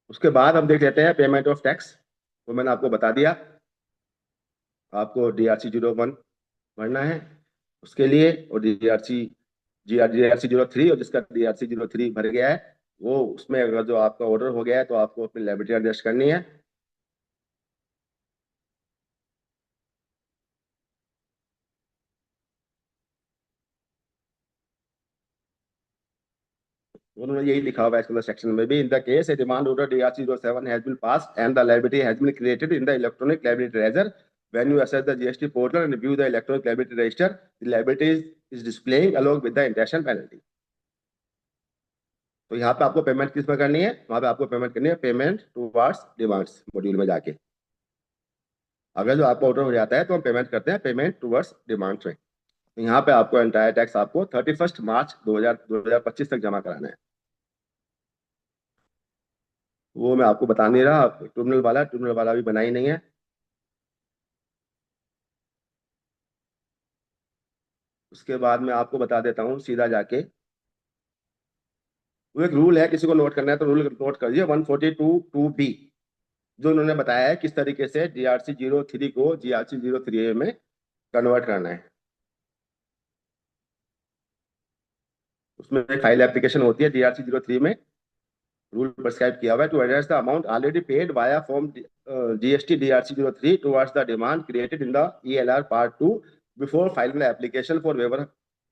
उसके बाद हम देख लेते हैं पेमेंट ऑफ टैक्स। वो मैंने आपको बता दिया, आपको DRC 01 भरना है उसके लिए, और DRC 03, और जिसका DRC 03 भर गया है वो, उसमें अगर जो आपका ऑर्डर हो गया है तो आपको अपनी लायबिलिटी एडजस्ट करनी है। उन्होंने यही लिखा हुआ है इसके सेक्शन में भी, in the case a demand order DRC 07 has been passed and the liability has been created in the electronic liability register, when you access the GST portal and view the electronic liability register, the liability is displaying along with the intention penalty. तो यहाँ पे आपको पेमेंट किस में करनी है, वहां पे आपको पेमेंट करनी है पेमेंट टुवर्ड्स डिमांड्स मॉड्यूल में जाके। अगर जो आपका ऑर्डर हो जाता है तो हम पेमेंट करते हैं पेमेंट टुवर्ड्स डिमांड्स में। तो यहाँ पे आपको एंटायर टैक्स आपको 31 मार्च 2025 तक जमा कराना है। वो मैं आपको बता नहीं रहा, टर्मिनल वाला भी बना ही नहीं है। उसके बाद मैं आपको बता देता हूँ सीधा जाके, वो एक रूल है, किसी को नोट करना है तो रूल नोट कर दिए 142(2)B, जो उन्होंने बताया है किस तरीके से DRC 03 को GRC 03A में कन्वर्ट करना है। उसमें एक फाइल एप्लीकेशन होती है DRC 03 में, रूल प्रिस्क्राइब किया हुआ है to adjust the amount already paid via form GST DRC 03 towards the demand created in the ELR part 2 before filing the application for waiver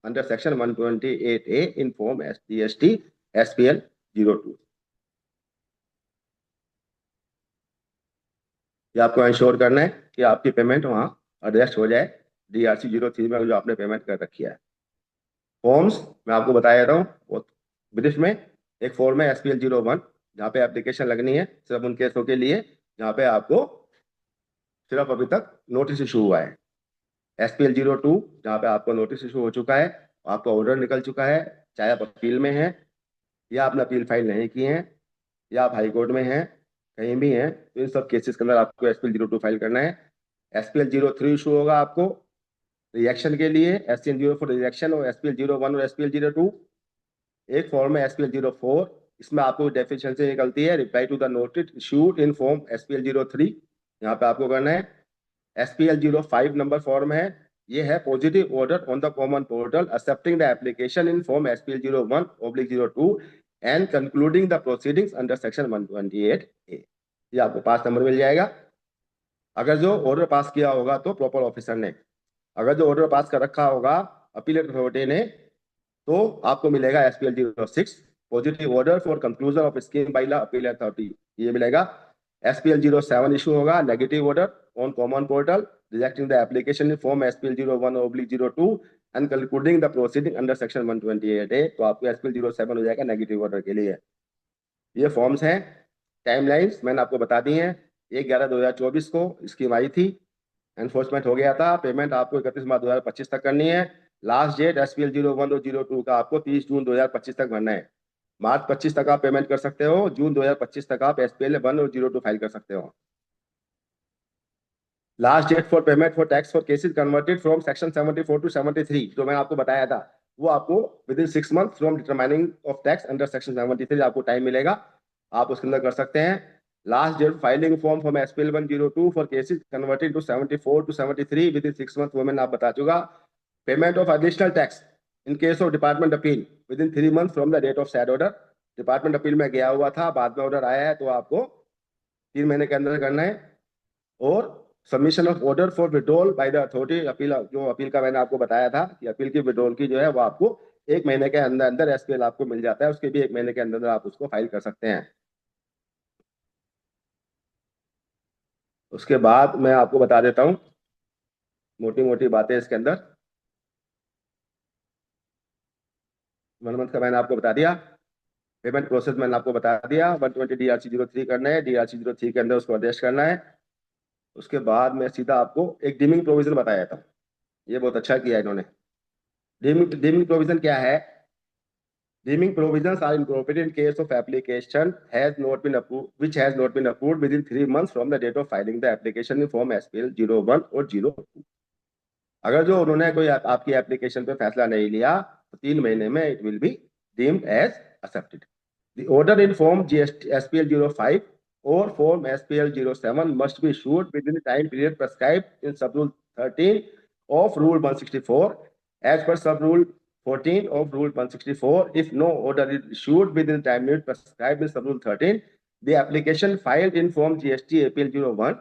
under section 128A in form GST SPL 02। ये आपको इंश्योर करना है कि आपकी पेमेंट वहाँ एडजस्ट हो जाए DRC 03 में जो आपने पेमेंट कर रखी है। फॉर्म्स मैं आपको बता देता हूँ, वो ब्रीफ में एक फॉर्म है SPL 01 जहाँ पे एप्लीकेशन लगनी है सिर्फ उन केसों के लिए जहाँ पे आपको सिर्फ अभी तक नोटिस इशू हुआ है। SPL 02 जहाँ पे आपको नोटिस इशू हो चुका है, आपका ऑर्डर निकल चुका है, चाहे आप अपील में हैं या आपने अपील फाइल नहीं की है या आप हाई कोर्ट में हैं, कहीं भी हैं, तो इन सब केसेस के अंदर आपको SPL 02 फाइल करना है। SPL 03 इशू होगा आपको रिएक्शन के लिए, SCN 04 रिएक्शन और SPL 01 और SPL 02। एक फॉर्म है SPL 04, इसमें आपको डेफिशिएंसी निकलती है reply to the notice issued in form SPL 03, यहाँ पे आपको करना है। SPL 05 नंबर फॉर्म है, ये है positive order on the common portal accepting the application in form SPL 01/02 and concluding the proceedings under section 128A। ये आपको 5 नंबर मिल जाएगा। अगर जो ऑर्डर पास किया होगा तो प्रॉपर ऑफिसर ने, अगर जो ऑर्डर पास कर रखा होगा अपीलेट अथॉरिटी ने, तो आपको मिलेगा SPL 06 positive order for conclusion of scheme by the appeal authority, ये मिलेगा। SPL 07 इशू होगा negative order on common portal rejecting the application in form SPL 01/02 and concluding the proceeding under section 128A, तो आपको SPL 07 हो जाएगा नेगेटिव ऑर्डर के लिए। ये फॉर्म्स हैं। टाइमलाइंस मैंने आपको बता दी हैं, 1/11/2024 को स्कीम आई थी, एनफोर्समेंट हो गया था, पेमेंट आपको 31 मार्च 2025 तक करनी है। लास्ट डेट SPL 01 और 02 का आपको 30 जून 2025 तक भरना है। मार्च 25 तक आप पेमेंट कर सकते हो, जून 2025 तक आप SPL 1 और 02 फाइल कर सकते हो। Last date for payment for tax for cases converted from section 74 to 73 जो मैंने आपको बताया था, वो आपको with in 6 month from determining of tax under section 73 आपको टाइम मिलेगा, आप उसके अंदर कर सकते हैं। Last date filing form from SPL 102 for cases converted to 74 to 73 within 6 months, वो मैंने आप बता चुका. Payment of additional tax in case of department appeal within 3 months from the date of said order. Department appeal में गया हुआ था, बाद में ऑर्डर आया है, तो आपको 3 महीने के अंदर करना है. और submission of order for withdrawal by the authority, appeal, जो अपील का मैंने आपको बताया था कि अपील की विड्रॉल की जो है वो आपको 1 महीने के अंदर अंदर एसपीएल आपको मिल जाता है, उसके भी 1 महीने के अंदर आप उसको फाइल कर सकते हैं. उसके बाद मैं आपको बता देता हूँ मोटी मोटी बातें इसके अंदर. 1 मंथ का मैंने आपको बता दिया. पेमेंट प्रोसेस मैंने आपको बता दिया. 120 DRC 03 करना है, DRC 03 के अंदर उसको अरेस्ट करना है. उसके बाद मैं सीधा आपको एक डीमिंग प्रोविजन बताया था, ये बहुत अच्छा किया इन्होंने. डीमिंग प्रोविजन क्या है? Deeming provisions are incorporated in case of application has not been approved, which has not been approved within 3 months from the date of filing the application in form SPL 01 और 02. अगर जो उन्होंने कोई आपकी एप्लीकेशन पे फैसला नहीं लिया तो 3 महीने में it will be deemed as accepted. The order in form GST SPL 05 or form SPL 07 must be issued within the time period prescribed in sub rule 13 of rule 164 as per sub rule 14 of rule 164. If no order is issued within the time limit prescribed in sub rule 13, the application filed in form GST APL 01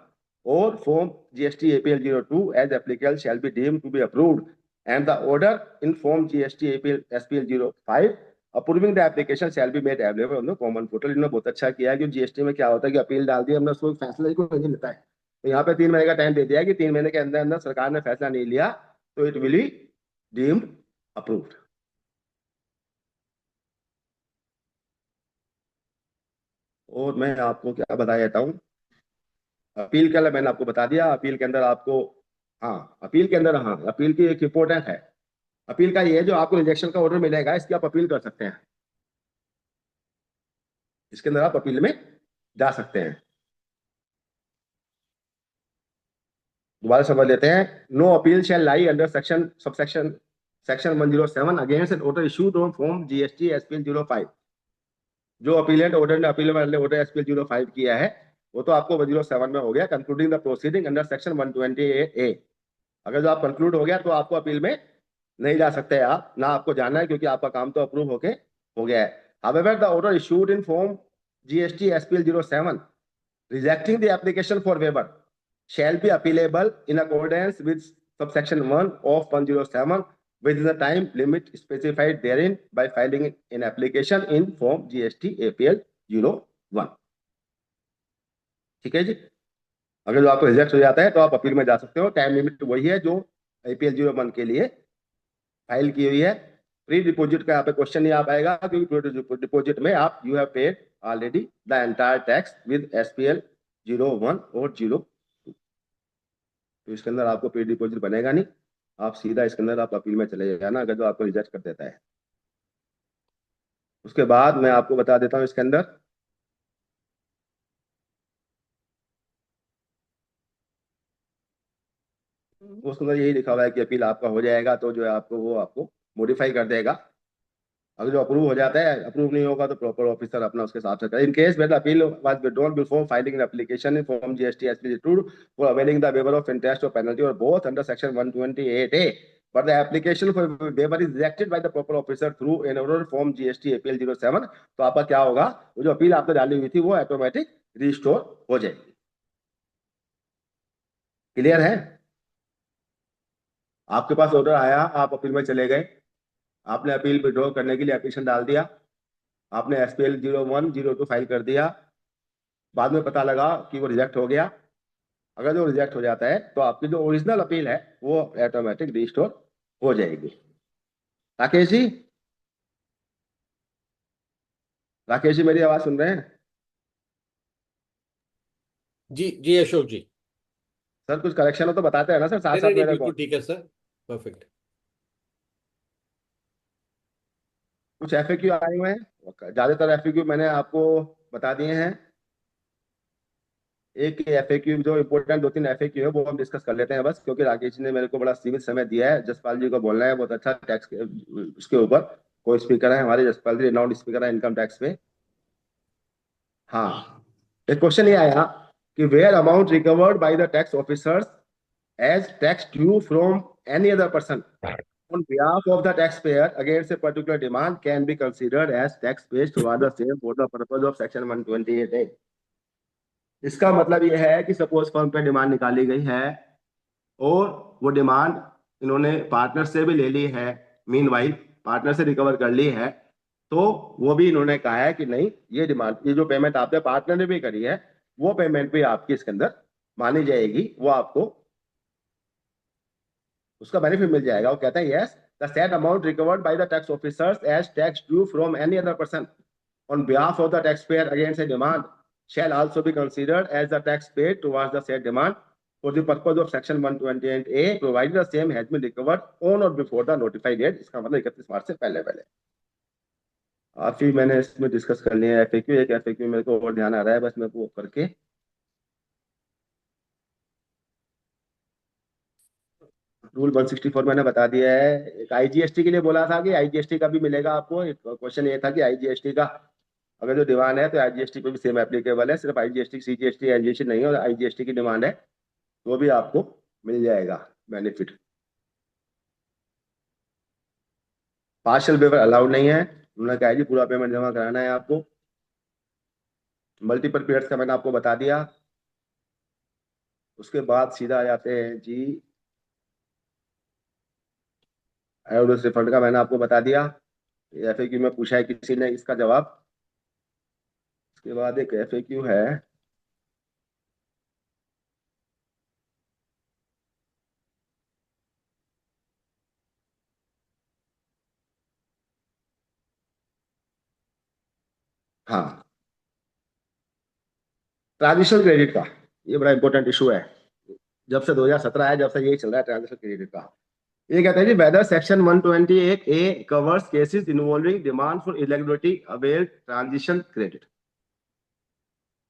or form GST APL 02 as applicable shall be deemed to be approved, and the order in form GST APL SPL 05 approving the application shall be made available on the common portal. इन्होंने बहुत अच्छा किया है, क्योंकि जीएसटी में क्या होता है कि अपील डाल दी हमने, उसको फैसला ही कोई नहीं लेता है. तो यहाँ पे 3 महीने का टाइम दे दिया कि 3 महीने के अंदर अंदर सरकार ने फैसला नहीं लिया तो it will be deemed approved. और मैं आपको क्या बता देता हूँ, अपील के लिए मैंने आपको बता दिया. अपील के अंदर आपको, हाँ अपील के अंदर, हाँ अपील की एक इंपॉर्टेंट है. अपील का ये है, जो आपको रिजेक्शन का ऑर्डर मिलेगा इसकी आप अपील कर सकते हैं, इसके अंदर आप अपील में जा सकते हैं. दोबारा समझ लेते हैं. No appeal shall lie under section 107 against an order issued on form GST SPL 05. जो अपीलेंट ऑर्डर ने अपील वाले ऑर्डर एसपीएल 05 किया है वो तो आपको 107 में हो गया, concluding the proceeding under section 128A. अगर जो आप कंक्लूड हो गया तो आपको अपील में नहीं जा सकते आप, ना आपको जाना है, क्योंकि आपका काम तो अप्रूव होके हो गया है. However the order issued in form GST SPL 07 rejecting the application for waiver shall be appealable in accordance with subsection 1 of 107 within the time limit specified therein by filing an application in form GST APL 01. ठीक है जी. अगर जो आपको रिजेक्ट हो जाता है तो आप अपील में जा सकते हो. टाइम लिमिट वही है जो APL 01 के लिए फाइल की हुई है. प्री डिपोजिट का यहाँ पे क्वेश्चन नहीं आ पाएगा, क्योंकि प्री डिपोजिट में आप you have paid already the entire tax with SPL 01 और 02. तो इसके अंदर आपको प्री डिपोजिट बनेगा नहीं, आप सीधा इसके अंदर आप अपील में चले जाना अगर जो आपको रिजेक्ट कर देता है. उसके बाद मैं आपको बता देता हूँ इसके अंदर उसके अंदर यही लिखा हुआ है कि अपील आपका हो जाएगा तो जो है आपको वो आपको मॉडिफाई कर देगा. अगर जो अप्रूव हो जाता है, अप्रूव नहीं होगा तो प्रॉपर ऑफिसर अपना उसके हिसाब से करे. In case where the appeal was withdrawn before filing an application in form GST SPL 02 for availing the waiver of interest और पेनल्टी और both under section 128A, but the application for waiver is rejected by the proper officer through an order form GST APL 07, तो आपका क्या होगा, वो जो अपील आपने डाली हुई थी वो ऑटोमेटिक रिस्टोर हो जाएगी. क्लियर है? आपके पास ऑर्डर आया, आप अपील में चले गए, आपने अपील विड्रॉ करने के लिए एप्लीकेशन डाल दिया, आपने SPL 01 02 फाइल कर दिया, बाद में पता लगा कि वो रिजेक्ट हो गया. अगर जो रिजेक्ट हो जाता है तो आपकी जो ओरिजिनल अपील है वो ऑटोमेटिक रिस्टोर हो जाएगी. राकेश जी, राकेश जी मेरी आवाज सुन रहे हैं? जी जी अशोक जी. सर कुछ करेक्शन हो तो बताते हैं ना सर, साथ नहीं साथ नहीं मेरे को. बिल्कुल ठीक है सर, परफेक्ट. कुछ FAQ आए हुए हैं, ज्यादातर FAQ मैंने आपको बता दिए हैं. एक FAQ जो इम्पोर्टेंट 2-3 FAQ है वो हम डिस्कस कर लेते हैं बस, क्योंकि राकेश जी ने मेरे को बड़ा सीमित समय दिया है. जसपाल जी को बोलना है बहुत अच्छा टैक्स उसके ऊपर. कोई स्पीकर है हमारे, जसपाल जी, रिनाउंड स्पीकर है इनकम टैक्स पे. हाँ एक क्वेश्चन ये आया कि where amount recovered by the tax officers as tax due from any other person on behalf of the taxpayer against a particular demand can be considered as tax paid toward the same for the purpose of section 128A। इसका मतलब यह है कि सपोज फर्म पे डिमांड निकाली गई है और वो डिमांड इन्होंने पार्टनर से भी ले ली है, मीनवाइल पार्टनर से रिकवर कर ली है, तो वो भी इन्होंने कहा है कि नहीं, ये डिमांड, ये जो पेमेंट आपने पार्टनर ने भी करी है वो पेमेंट भी आपकी इसके अंदर मानी जाएगी, वो आपको उसका बेनिफिट मिल जाएगा। वो कहता है yes, the said amount recovered by the tax officers as tax due from any other person on behalf of the tax payer against a demand shall also be considered as the tax paid towards the said demand for the purpose of section 128A provided the same has been recovered on or before the notified date। इसका मतलब 31 मार्च से पहले पहले। काफी मैंने इसमें डिस्कस कर लिया है एफएक्यू। एक एफएक्यू मेरे को और ध्यान आ रहा है, बस मैं वो करके रूल 164 मैंने बता दिया है। एक आईजीएसटी के लिए बोला था कि आईजीएसटी का भी मिलेगा आपको। एक क्वेश्चन ये था कि आईजीएसटी का अगर जो डिमांड है तो आईजीएसटी पे भी सेम एप्लीकेबल है, सिर्फ आईजीएसटी सीजीएसटी एनजीएसटी नहीं है, और आईजीएसटी की डिमांड है तो भी आपको मिल जाएगा बेनिफिट। पार्शियल वेवर अलाउड नहीं है, उन्होंने कहा जी पूरा पेमेंट जमा कराना है आपको। मल्टीपल पीरियड्स का मैंने आपको बता दिया। उसके बाद सीधा आ जाते हैं जी एवरेज रिफंड का, मैंने आपको बता दिया। एफएक्यू में पूछा है किसी ने, इसका जवाब। उसके बाद एक एफएक्यू है, हाँ, ट्रांजिशनल क्रेडिट का। ये बड़ा इंपॉर्टेंट इशू है, जब से 2017 है, जब से यही चल रहा है ट्रांजिशनल क्रेडिट का। ये कहते हैं जी whether section 128A covers cases involving demand for eligibility avail transition credit.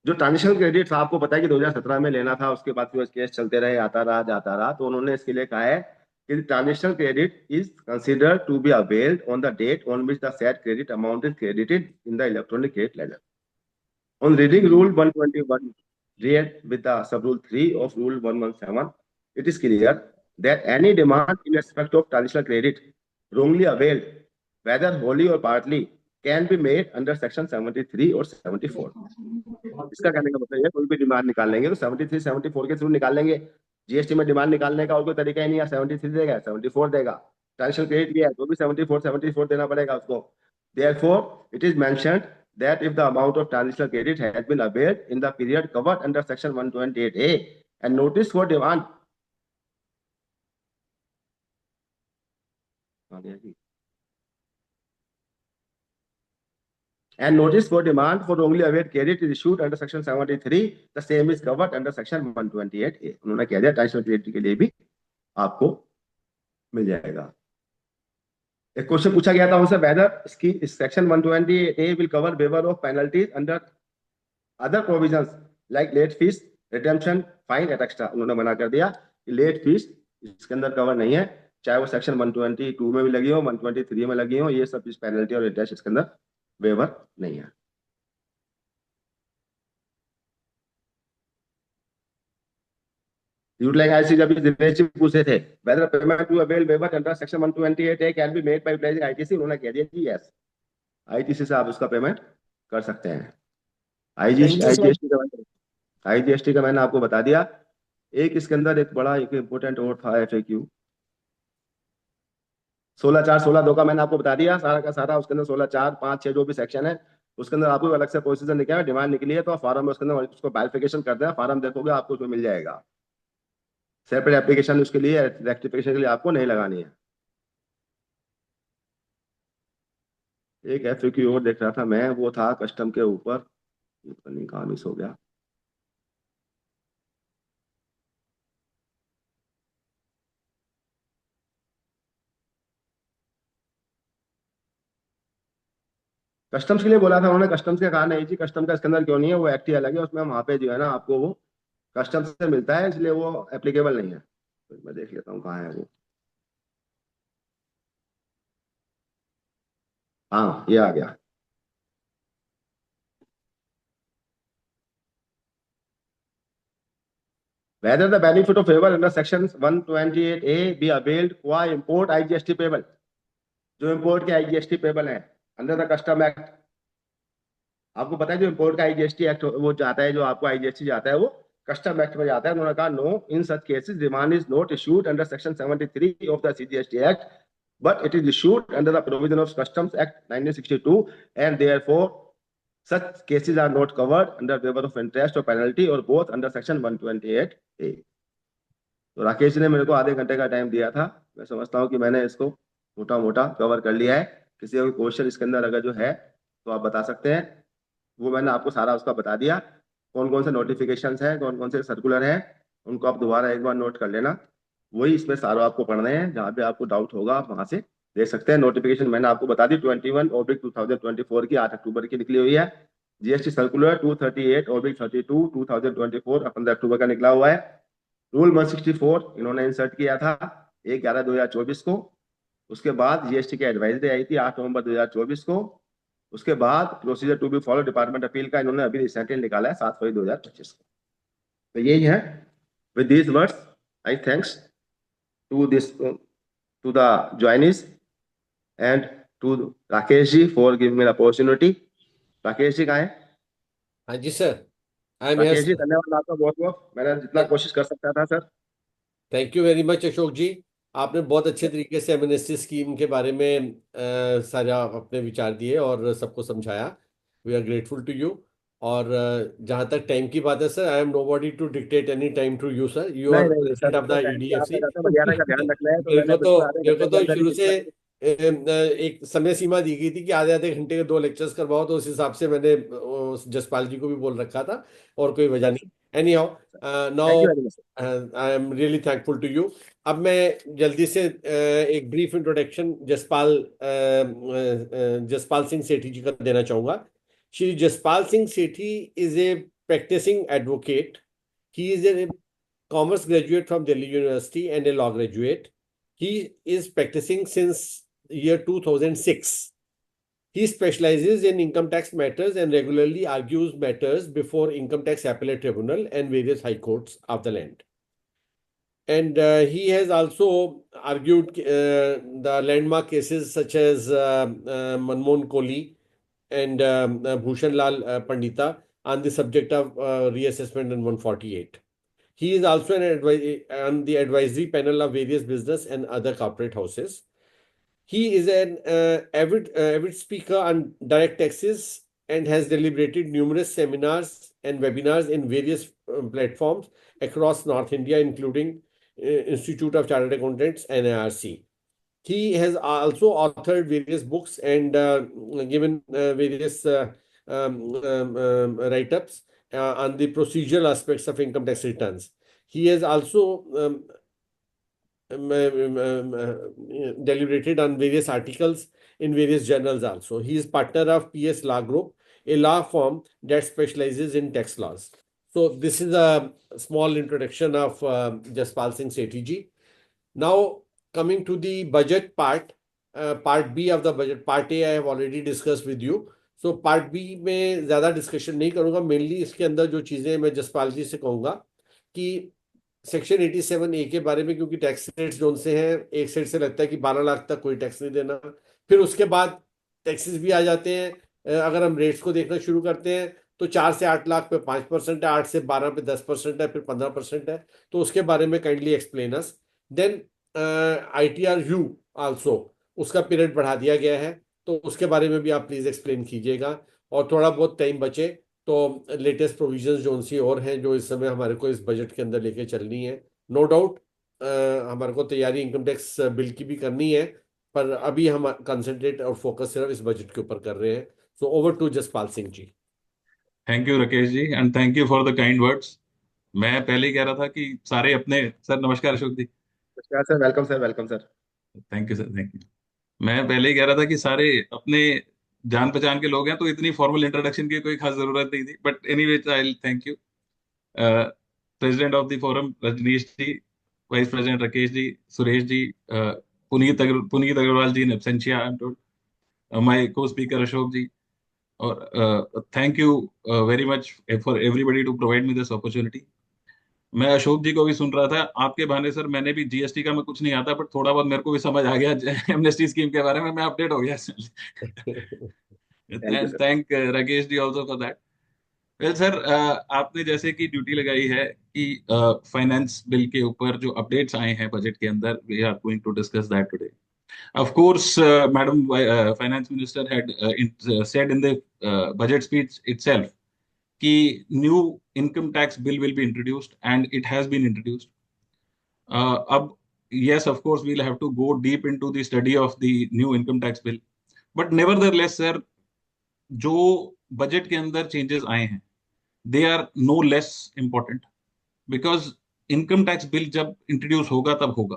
जो ट्रांजिशनल क्रेडिट था आपको पता है कि 2017 में लेना था, उसके बाद फिर केस चलते रहे, आता रहा जाता रहा, तो उन्होंने इसके लिए कहा है कि transitional credit is considered to be availed on the date on which the said credit amount is credited in the electronic credit ledger. On reading Rule 121, read with the sub-rule 3 of Rule 117, it is clear that any demand in respect of transitional credit wrongly availed, whether wholly or partly, can be made under Section 73 or 74। इसका कहने का मतलब है कोई भी डिमांड निकालेंगे तो 73 74 के थ्रू निकालेंगे। जीएसटी में डिमांड निकालने का और कोई तरीका ही नहीं है, 73 देगा 74 देगा। ट्रांजिशनल क्रेडिट किया है तो भी 74 देना पड़ेगा उसको। Therefore, it is mentioned that if the amount of transitional credit has been availed in the period covered under section 128A and notice for demand for wrongly availed credit is issued under section 73, the same is covered under section 128A। उन्होंने कह दिया ट्रांजिशनल क्रेडिट के लिए भी आपको मिल जाएगा। एक क्वेश्चन पूछा गया था उनसे वेदर इसकी section 128A will cover waiver of penalties under other provisions like late fees, redemption, fine extra. उन्होंने मना कर दिया कि लेट फीस इसके अंदर कवर नहीं है, चाहे वो सेक्शन 122 में भी लगी हो, 123 में लगी हो, ये सब इस पेनल्टी और इंटरेस्ट इसके अंदर वेवर नहीं है। यूटिलाइज जब दिनेश जी पूछे थे whether payment to avail waiver under section 128A can be made by utilising ITC, उन्होंने कह दिया कि यस, आईटीसी से आप उसका पेमेंट कर सकते हैं। Thank you sir. आईजीएसटी का मैंने आपको बता दिया। एक इसके अंदर एक बड़ा एक इंपॉर्टेंट और था एफएक्यू 16(4) 16(2) का मैंने आपको बता दिया सारा का सारा। उसके अंदर 16(4) 5 6 जो भी सेक्शन है उसके अंदर आपको अलग से प्रोसीजर निकला है। डिमांड निकली है तो फॉर्म में उसके अंदर उसको बाइफिकेशन करते हैं, फॉर्म देखोगे आपको उसमें मिल जाएगा। सेपरेट एप्लीकेशन उसके लिए रेक्टिफिकेशन के लिए आपको नहीं लगानी है। एक एफएक्यू और देख रहा था मैं, वो था कस्टम के ऊपर, कहाँ मिस हो गया। कस्टम्स के लिए बोला था उन्होंने, कस्टम्स के कहा नहीं जी कस्टम का इसके अंदर क्यों नहीं है, वो एक्ट ही अलग है, उसमें वहां पे जो है ना आपको वो कस्टम्स से मिलता है, इसलिए वो एप्लीकेबल नहीं है। तो मैं देख लेता हूँ कहाँ है वो। हाँ ये आ गया। whether the benefit of waiver under section 128A be availed qua import IGST payable, जो import के IGST payable है under the custom act, आपको पता है जो import का IGST act वो जाता है, जो आपको IGST जाता है वो कस्टम एक्ट में जाता है। उन्होंने कहा no in such cases demand is not issued under section 73 of the CGST act but it is issued under the provision of Customs Act 1962 and therefore such cases are not covered under waiver of interest or penalty or both under section 128A। तो राकेश जी ने मेरे को आधे घंटे का टाइम दिया था, मैं समझता हूँ कि मैंने इसको मोटा मोटा कवर कर लिया है। किसी का कोई क्वेश्चन इसके अंदर अगर जो है तो आप बता सकते हैं, वो मैंने आपको सारा उसका बता दिया। कौन कौन से नोटिफिकेशंस हैं, कौन कौन से सर्कुलर हैं, उनको आप दोबारा एक बार नोट कर लेना। वही इसमें सारा आपको पढ़ने हैं, जहाँ पे आपको डाउट होगा आप वहां से देख सकते हैं। नोटिफिकेशन मैंने आपको बता दी 21/2024 की 8 अक्टूबर की निकली हुई है। जीएसटी सर्कुलर 238/32 2024 15 अक्टूबर का निकला हुआ है। रूल 164 इन्होंने इंसर्ट किया था 1/11/2024 को। उसके बाद जीएसटी की एडवाइजरी आई थी 8 नवंबर 2024 को। उसके बाद procedure to be follow department appeal का इन्होंने अभी रिसेंटली निकाला है 7 फरवरी 2025 को। तो यही है। With these words I thanks to this to the joinees and to Rakesh ji for giving me the opportunity. Rakesh ji कहाँ हैं? हाँ जी sir, I am Rakesh ji here. धन्यवाद आपका बहुत बहुत, मैंने जितना कोशिश कर सकता था sir. Thank you very much Ashok ji. आपने बहुत अच्छे तरीके से एमनेस्टी स्कीम के बारे में सारा अपने विचार दिए और सबको समझाया। We are grateful to you. और जहाँ तक टाइम की बात है sir, I am nobody to dictate any time to you sir, you are नहीं नहीं सर, प्रेसिडेंट ऑफ तो द टाइम की आपका ईडीएफसी। जाता वगैरह का ध्यान रखना है तो मेरे मैंने को तो बिल्कुल आधे मेरे को घंटे के तो अंदर ही शुरू से जितना। एक समय सीमा दी गई थी कि आधे आधे घंटे के 2 लेक्चर्स करवाओ, तो उस हिसाब से मैंने जसपाल जी को भी बोल रखा था, और कोई वजह नहीं। Anyhow, thank now you very much. I am really thankful to you. अब मैं जल्दी से एक ब्रीफ इंट्रोडक्शन जसपाल सिंह सेठी जी का देना चाहूंगा। Shri Jaspal Singh Sethi is a practicing advocate. He is a commerce graduate from Delhi University and a law graduate. He is practicing since year 2006. He specializes in income tax matters and regularly argues matters before Income Tax Appellate Tribunal and various high courts of the land. And he has also argued the landmark cases such as Manmohan Kohli and Bhushan Lal Pandita on the subject of reassessment in 148. He is also on the advisory panel of various business and other corporate houses. He is an avid speaker on direct taxes and has deliberated numerous seminars and webinars in various platforms across North India, including Institute of Chartered Accountants and NIRC. He has also authored various books and given various write-ups on the procedural aspects of income tax returns. He has also deliberated on various articles in various journals also. He is partner of PS Law Group, a law firm that specializes in tax laws. So this is a small introduction of Jaspal Singh Sethi ji. Now coming to the budget part, part B of the budget. Part A I have already discussed with you. So part B में ज़्यादा डिस्कशन नहीं करूँगा। मेनली इसके अंदर जो चीज़ें मैं जसपाल जी से कहूँगा कि सेक्शन 87A के बारे में, क्योंकि टैक्स रेट्स जो से हैं, एक साइड से लगता है कि 12 लाख तक कोई टैक्स नहीं देना, फिर उसके बाद टैक्सेस भी आ जाते हैं। अगर हम रेट्स को देखना शुरू करते हैं तो 4 से 8 लाख पे 5% है, 8 से 12 पे 10% है, फिर 15% है। तो उसके बारे में kindly explain us. Then ITR-U also, उसका पीरियड बढ़ा दिया गया है, तो उसके बारे में भी आप प्लीज एक्सप्लेन कीजिएगा। और थोड़ा बहुत टाइम बचे तो लेटेस्ट प्रोविजंस जो सी और हैं जो इस समय हमारे को इस बजट के अंदर लेके चलनी है। नो डाउट हमारे को तैयारी इनकम टैक्स बिल की भी करनी है, पर अभी हम कंसंट्रेट और फोकस सिर्फ इस बजट के ऊपर कर रहे हैं। So over to Jaspal Singh ji. Thank you Rakesh ji and thank you for the kind words. मैं पहले ही कह रहा था कि सारे अपने सर, नमस्कार अशोक जी। नमस्कार sir, welcome sir, welcome sir. Thank you sir, thank you. मैं पहले ही कह रहा था कि सारे अपने जान पहचान के लोग हैं, तो इतनी फॉर्मल इंट्रोडक्शन की कोई खास जरूरत नहीं थी, but anyway I thank you. President of the forum Rajneesh ji, vice president Rakesh ji, Suresh ji, Puneet Agarwal ji in absentia, I am told, my co speaker Ashok ji, और thank you very much for everybody to provide me this opportunity. मैं अशोक जी को भी सुन रहा था आपके बहाने सर। मैंने भी जीएसटी का, मैं कुछ नहीं आता बट थोड़ा बहुत मेरे को भी समझ आ गया एमनेस्टी स्कीम के बारे में, मैं अपडेट हो गया। Thank you sir. Thank Rakesh ji also for that. Well sir, आपने जैसे कि ड्यूटी लगाई है कि फाइनेंस बिल के ऊपर जो अपडेट्स आए हैं बजट के अंदर, we are going to discuss that today. Of course madam finance minister had said in the budget speech itself कि new income tax bill will be introduced and it has been introduced. अब yes, of course we'll have to go deep into the study of the new income tax bill, but nevertheless sir, जो बजट के अंदर चेंजेस आए हैं they are no less important, because income tax bill जब इंट्रोड्यूस होगा तब होगा।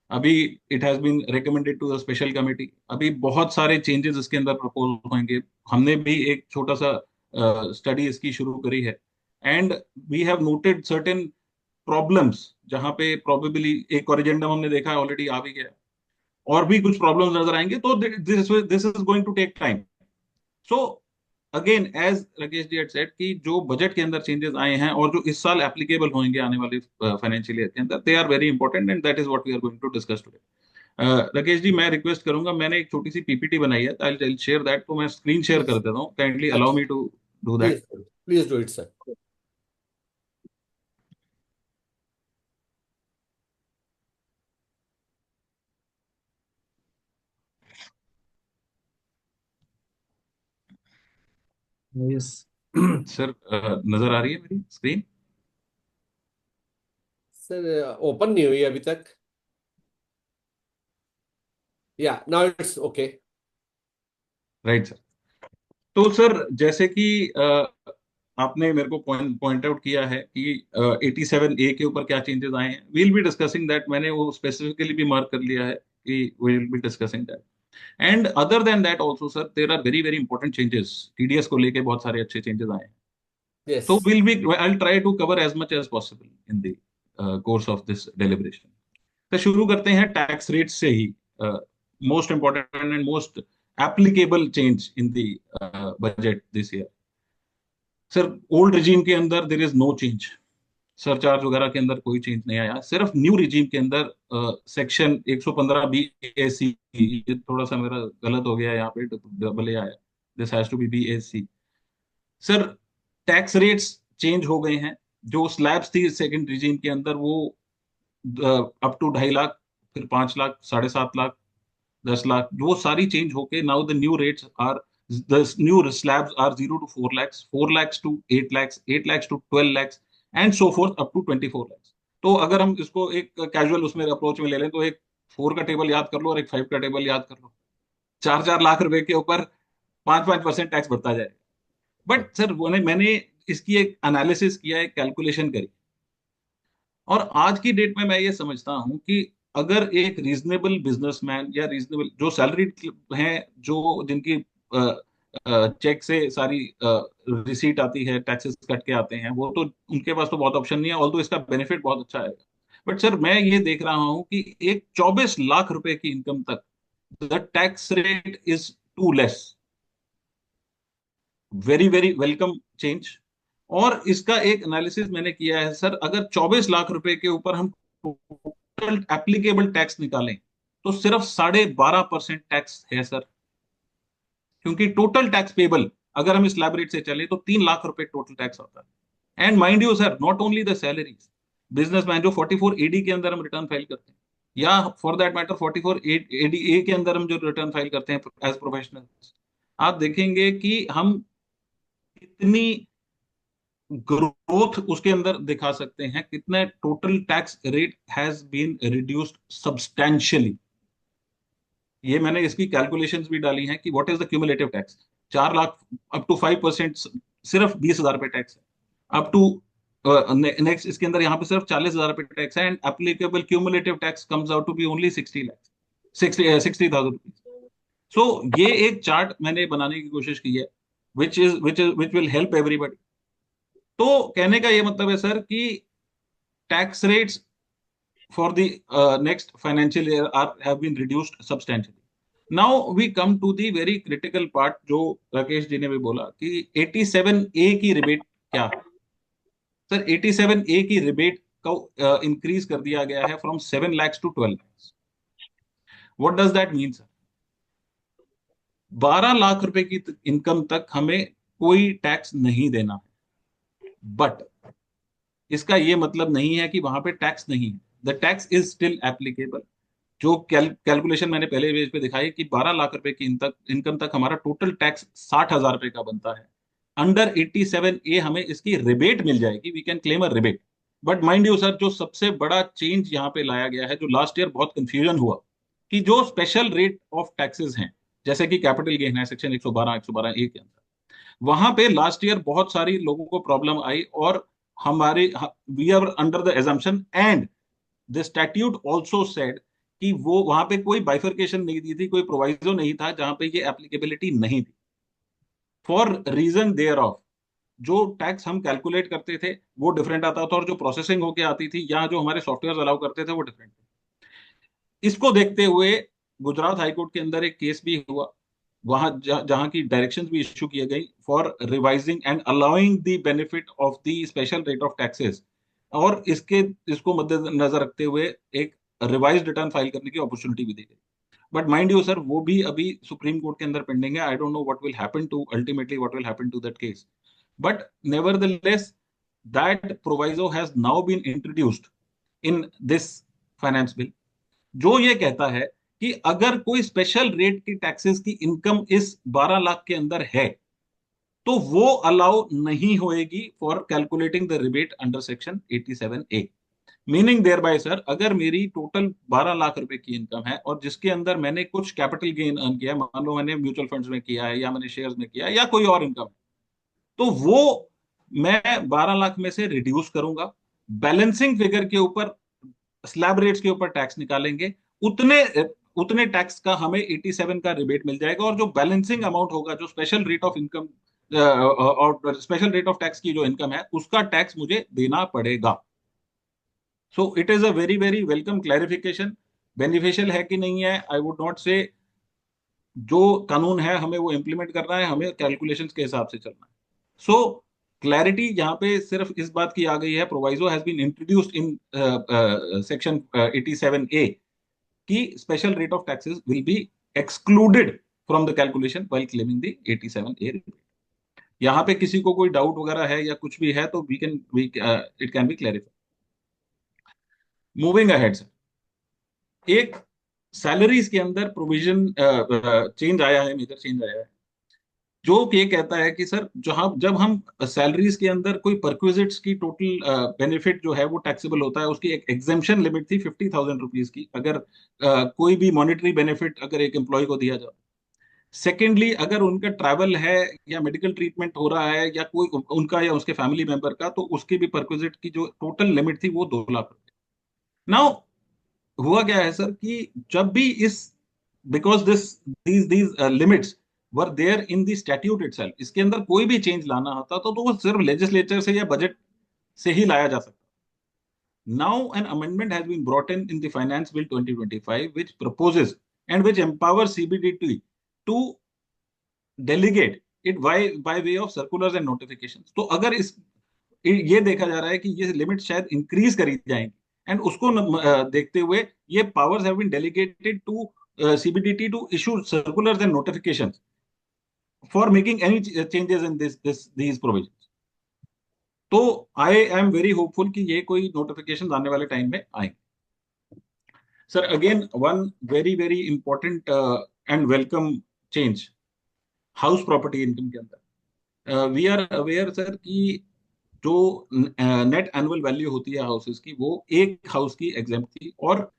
अभी it has been recommended to the special committee, अभी बहुत सारे चेंजेस इसके अंदर प्रपोज होंगे। हमने भी एक छोटा सा स्टडी इसकी शुरू करी है and we have noted certain problems जहां पे प्रोबेबली एक कोरिजेंडम हमने देखा है ऑलरेडी आ भी गया, और भी कुछ प्रॉब्लम्स नजर आएंगे, तो this is going to take time. So again as Rakesh ji had said कि जो बजट के अंदर चेंजेस आए हैं और जो इस साल एप्लीकेबल होंगे आने वाले फाइनेंशियल ईयर के अंदर, they are very important and that is what we are going to discuss today. Rakesh ji, मैं रिक्वेस्ट करूंगा, मैंने एक छोटी सी पीपीटी बनाई है, आई विल शेयर दैट, तो मैं स्क्रीन शेयर कर देता हूँ, काइंडली अलाउ अच्छा, me to do that. Please please do it sir. Yes sir, नजर आ रही है मेरी स्क्रीन? सर ओपन नहीं हुई अभी तक। या now it's okay. Right sir. तो सर जैसे कि आपने मेरे को पॉइंट आउट किया है कि 87A के ऊपर क्या चेंजेस आए हैं, वील बी डिस्कसिंग दैट। मैंने वो स्पेसिफिकली भी मार्क कर लिया है कि we will be discussing that. And other than that also sir, there are very very important changes. TDS को लेके बहुत सारे अच्छे चेंजेस आए हैं, यस। तो will be, I will try to cover as much as possible in the course of this deliberation. तो शुरू करते हैं टैक्स रेट से ही। Most important and most applicable change in the budget this year. Sir old regime के अंदर there is no change, surcharge वगैरह के अंदर कोई चेंज नहीं आया। सिर्फ न्यू रिजीम के अंदर सेक्शन 115 BAC, ये थोड़ा सा मेरा गलत हो गया है यहाँ पे, डबल ए आया, this has to be BAC। Sir tax rates change हो गए हैं। जो स्लैब्स थी सेकंड रिजीम के अंदर वो अप टू 2.5 लाख, फिर 5 लाख, 7.5 लाख, 10 लाख, वो सारी चेंज होके now the new rates are, the new slabs are 0 to 4 lakhs, 4 lakhs to 8 lakhs, 8 lakhs to 12 lakhs, and so forth up to 24 lakhs। तो अगर हम इसको एक कैजुअल उसमें अप्रोच में ले लें तो एक 4 का टेबल याद कर लो और एक 5 का टेबल याद कर लो, 4-4 लाख रुपए के ऊपर 5-5% टैक्स बढ़ता जाएगा। बट सर मैंने इसकी एक एनालिसिस किया, एक कैलकुलेशन करी, और आज की डेट में मैं ये समझता हूं कि अगर एक रीजनेबल बिजनेसमैन या रीजनेबल जो सैलरी हैं, जो जिनकी चेक से सारी रिसीट आती है, टैक्सेस कट के आते हैं, वो तो उनके पास तो बहुत ऑप्शन नहीं है, ऑल्दो इसका बेनिफिट बहुत अच्छा है। बट सर मैं ये देख रहा हूं कि एक 24 लाख रुपए की इनकम तक the tax rate is too less. Very very welcome change. और इसका एक एनालिसिस मैंने किया है सर, अगर 24 लाख रुपए के ऊपर हम टोटल एप्लीकेबल टैक्स निकालें तो सिर्फ 12.5% टैक्स है सर। क्योंकि टोटल टैक्स पेबल अगर हम इस स्लैब रेट से चले तो 3 लाख रुपए टोटल टैक्स आता है। And mind you sir, not only the salaries, businessman जो 44AD के अंदर हम रिटर्न फाइल करते हैं, या फॉर दैट मैटर 44ADA के अंदर हम जो रिटर्न फाइल करते हैं एज प्रोफेशनल, आप देखेंगे कि हम कितनी ग्रोथ उसके अंदर दिखा सकते हैं, कितने total tax rate has been reduced substantially. ये मैंने इसकी कैलकुलेशंस भी डाली हैं कि what is the cumulative tax. 4 lakh up to 5% सिर्फ 20,000 पे टैक्स है, अप टू नेक्स्ट इसके अंदर यहाँ पे सिर्फ 40,000 पे टैक्स है, and applicable cumulative tax comes out to be only 60 lakh, 60,000 rupees. So ये एक चार्ट मैंने बनाने की कोशिश की है विच विल हेल्प एवरीबडी। तो कहने का ये मतलब है सर कि tax rates for the next financial year have been reduced substantially. Now we come to the very critical part जो राकेश जी ने भी बोला कि 87A की रिबेट क्या है। सर 87A की रिबेट को इंक्रीज कर दिया गया है from 7 lakhs to 12 lakhs. What does that mean sir? 12 lakh रुपए की इनकम तक हमें कोई टैक्स नहीं देना है, बट इसका ये मतलब नहीं है कि वहां पे टैक्स नहीं है. The tax is still applicable. जो कैलकुलेशन मैंने पहले पेज पे दिखाई कि 12 लाख रुपए की इनकम तक हमारा टोटल टैक्स 60,000 रुपए का बनता है. अंडर 87A हमें इसकी रिबेट मिल जाएगी, we can claim a rebate. But mind you sir, जो सबसे बड़ा चेंज यहाँ पे लाया गया है, जो लास्ट ईयर बहुत कंफ्यूजन हुआ, कि जो स्पेशल रेट ऑफ टैक्सेस हैं, जैसे कि कैपिटल गेन है सेक्शन 112 के अंदर, वहां पे लास्ट ईयर बहुत सारी लोगों को प्रॉब्लम आई. और हमारे we are under the assumption and the statute also said कि वो वहां पे कोई बाइफर्केशन नहीं दी थी, कोई प्रोवाइजो नहीं था जहां पे ये एप्लीकेबिलिटी नहीं थी. फॉर रीजन देयर ऑफ, जो टैक्स हम कैलकुलेट करते थे वो डिफरेंट आता था, और जो प्रोसेसिंग होके आती थी या जो हमारे सॉफ्टवेयर अलाउ करते थे वो डिफरेंट थे. इसको देखते हुए गुजरात हाईकोर्ट के अंदर एक केस भी हुआ, वहां जहां की डायरेक्शंस भी इशू किए गई for revising and allowing the benefit of the special rate of taxes. और इसको मद्देनजर रखते हुए एक रिवाइज रिटर्न फाइल करने की अपॉर्चुनिटी भी दी गई. बट माइंड यू सर, वो भी अभी सुप्रीम कोर्ट के अंदर पेंडिंग है. I don't know what will happen to ultimately what will happen to that case. But nevertheless, that proviso has now been introduced in this finance bill, जो ये कहता है कि अगर कोई स्पेशल रेट की टैक्सेस की इनकम इस 12 लाख के अंदर है, तो वो अलाउ नहीं होएगी for calculating the rebate under section 87A. Meaning thereby sir, अगर मेरी टोटल 12 लाख रुपए की इनकम है और जिसके अंदर मैंने कुछ कैपिटल गेन अर्न किया है, मान लो मैंने म्यूचुअल फंड्स में किया है या मैंने शेयर्स में किया है या कोई और इनकम है, तो वो मैं 12 लाख में से रिड्यूस करूंगा. बैलेंसिंग फिगर के ऊपर, स्लैब रेट्स के ऊपर टैक्स निकालेंगे. उतने उतने टैक्स का हमें 87 का रिबेट मिल जाएगा. और जो बैलेंसिंग अमाउंट होगा, जो स्पेशल रेट ऑफ इनकम और स्पेशल रेट ऑफ टैक्स की जो इनकम है, उसका टैक्स मुझे देना पड़ेगा. So it is a very very welcome clarification. Beneficial है कि नहीं है, आई वुड नॉट से. जो कानून है हमें वो इम्प्लीमेंट करना है, हमें कैलकुलेशंस के हिसाब से चलना है. सो क्लैरिटी यहाँ पे सिर्फ इस बात की आ गई है, proviso has been introduced in section 87A, कि special rate of taxes will be excluded from the calculation while claiming the 87A rebate. यहाँ पे किसी को कोई डाउट वगैरह है या कुछ भी है तो we it can be clarified. Moving ahead sir, एक सैलरीज के अंदर प्रोविजन चेंज आया है, मेजर चेंज आया है, जो ये कहता है कि सर जहां जब हम सैलरीज के अंदर कोई परक्विजिट्स की टोटल बेनिफिट जो है वो टैक्सेबल होता है, उसकी एक एग्जेम्पशन लिमिट थी 50,000 रुपीज की, अगर कोई भी मॉनेटरी बेनिफिट अगर एक एम्प्लॉय को दिया जाए. सेकेंडली, अगर उनका ट्रैवल है या मेडिकल ट्रीटमेंट हो रहा है या कोई उनका या उसके फैमिली मेंबर का, तो उसकी भी परक्विजिट की जो टोटल लिमिट थी वो 2 लाख रुपए. नाउ हुआ क्या है सर कि जब भी इस, because these limits were there in the statute itself, इसके अंदर कोई भी चेंज लाना होता तो वो सिर्फ लेजिस्लेचर से या बजट से ही लाया जा सकता. Now an amendment has been brought in the finance bill 2025 which proposes and which empowers CBDT to delegate it by way of circulars and notifications. तो अगर इस ये देखा जा रहा है कि ये लिमिट शायद इंक्रीज करी जाएंगी, एंड उसको देखते हुए ये powers have been delegated to CBDT to issue circulars and notifications for making any changes in these provisions. तो आई एम वेरी होपफुल कि ये कोई नोटिफिकेशन आने वाले टाइम में आएंगे. Sir again one very very important and welcome change, house property income के अंदर. वी आर अवेयर सर कि जो नेट एनुअल वैल्यू होती है हाउसेस की, वो एक हाउस की एग्जेम्प्ट थी, और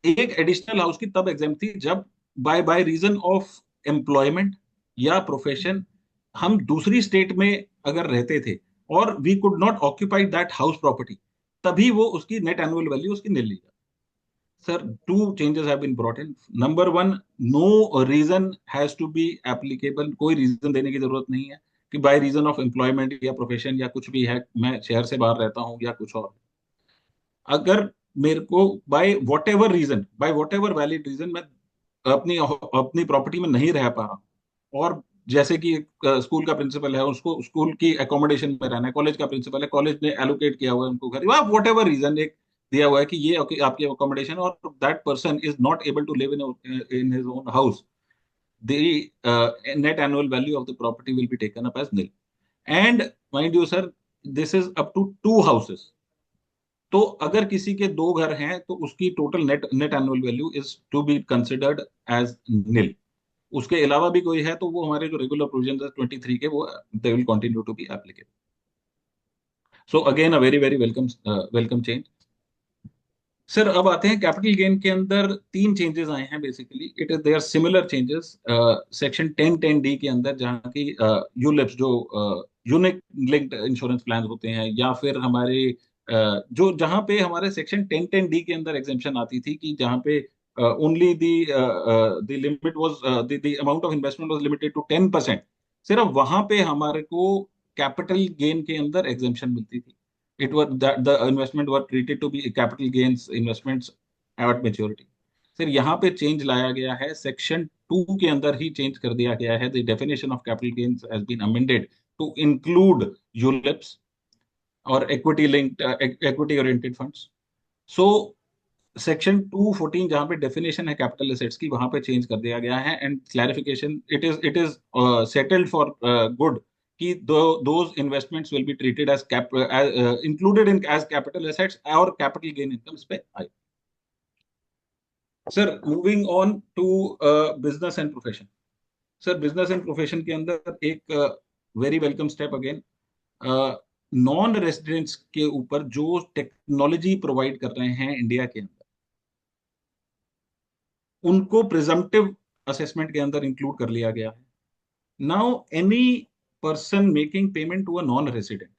एक एडिशनल हाउस की तब एग्जेम्प्ट थी जब by by reason of employment या प्रोफेशन हम दूसरी स्टेट में अगर रहते थे और we could not occupy that house property, तभी वो उसकी नेट एनुअल वैल्यू उसकी नील ली जाती. Sir two changes have been brought in. Number one, no reason has to be applicable. कोई रीजन देने की जरूरत नहीं है कि बाय रीजन ऑफ एम्प्लॉयमेंट या प्रोफेशन या कुछ भी है, मैं शहर से बाहर रहता हूँ या कुछ और, अगर मेरे को by whatever valid reason मैं अपनी अपनी प्रॉपर्टी में नहीं रह पा रहा हूँ, और जैसे कि स्कूल का प्रिंसिपल है, उसको स्कूल की एकोमोडेशन में रहना है, कॉलेज का प्रिंसिपल है, कॉलेज ने एलोकेट किया हुआ है उनको घर, वॉट एवर रीजन एक दिया हुआ है कि ये आपकी अकोमोडेशन, और that person is not able to live in his own house, the net annual value of the property will be taken up as nil. And mind you sir, this is up to 2 houses. तो अगर किसी के 2 घर हैं तो उसकी total net net annual value is to be considered as nil. उसके अलावा भी कोई है तो वो हमारे जो रेगुलर प्रोविजन है 23 के, वो they will continue to be applicable. So again a very very welcome change. Sir अब आते हैं कैपिटल गेन के अंदर 3 चेंजेस आए हैं basically, it is there similar changes section 1010D के अंदर, जहाँ की यूलिप्स जो यूनिक लिंक्ड इंश्योरेंस प्लान होते हैं, या फिर हमारे जो जहाँ पे हमारे सेक्शन 1010D के अंदर एग्जेम्पशन आती थी कि जहाँ पे only the limit was the amount of investment was limited to 10%, सिर्फ वहां पे हमारे को कैपिटल गेन के अंदर एग्जेम्पशन मिलती थी। It was that the investment were treated to be capital gains investments at maturity. Sir यहाँ पे चेंज लाया गया है, सेक्शन 2 के अंदर ही चेंज कर दिया गया है, the definition of capital gains has been amended to include ULIPs और equity oriented funds. So section 214 जहाँ पे डेफिनेशन है कैपिटल एसेट्स की, वहां पे चेंज कर दिया गया है, and clarification it is settled for good कि those investments will be treated as included in as capital assets और कैपिटल गेन इनकम इस पे आए। Sir moving on to business and profession. Sir business and profession के अंदर एक very welcome step again, non residents के ऊपर जो टेक्नोलॉजी प्रोवाइड कर रहे हैं इंडिया के अंदर, उनको प्रिजम्पटिव असेसमेंट के अंदर इंक्लूड कर लिया गया है। Now any person making payment to a non resident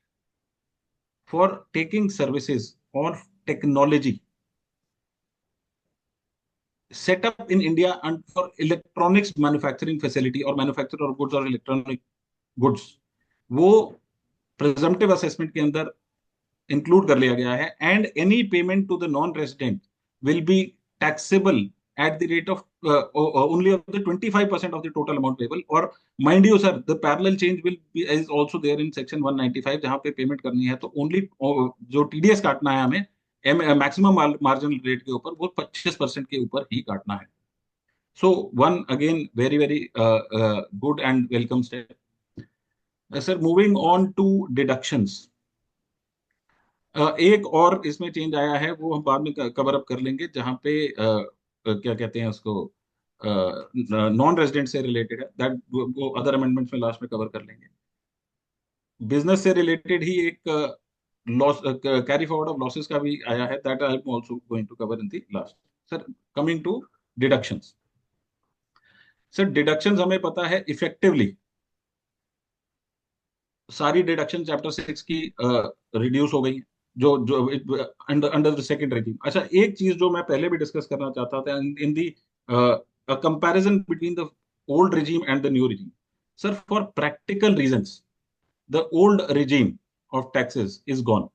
for taking services और technology set up in India and for electronics manufacturing facility or manufacture of goods or electronic goods, वो presumptive assessment के अंदर include कर लिया गया है, and any payment to the non-resident will be taxable at the rate of only of the 25% of the total amount payable. और mind you sir, the parallel change will be is also there in section 195, जहाँ पे पेमेंट करनी है तो only जो TDS काटना है हमें मैक्सिमम मार्जिनल रेट के ऊपर, वो 25% के ऊपर ही काटना है। So one again very very good and welcome step. Sir moving on to deductions, एक और इसमें चेंज आया है, वो हम बाद में कवर अप कर लेंगे, जहाँ पे क्या कहते हैं उसको, नॉन रेजिडेंट से रिलेटेड है, दैट वो अदर अमेंडमेंट्स में लास्ट में कवर कर लेंगे। बिजनेस से रिलेटेड ही एक loss carry forward of losses का भी आया है, that I am also going to cover in the last. Sir coming to deductions, sir deductions हमें पता है इफेक्टिवली सारी डिडक्शन चैप्टर 6 की रिड्यूस हो गई है, जो जो अंडर द सेकंड रेजिम। अच्छा एक चीज जो मैं पहले भी डिस्कस करना चाहता था, in the comparison between the old regime and the new regime. Sir for practical reasons the old regime of taxes is gone.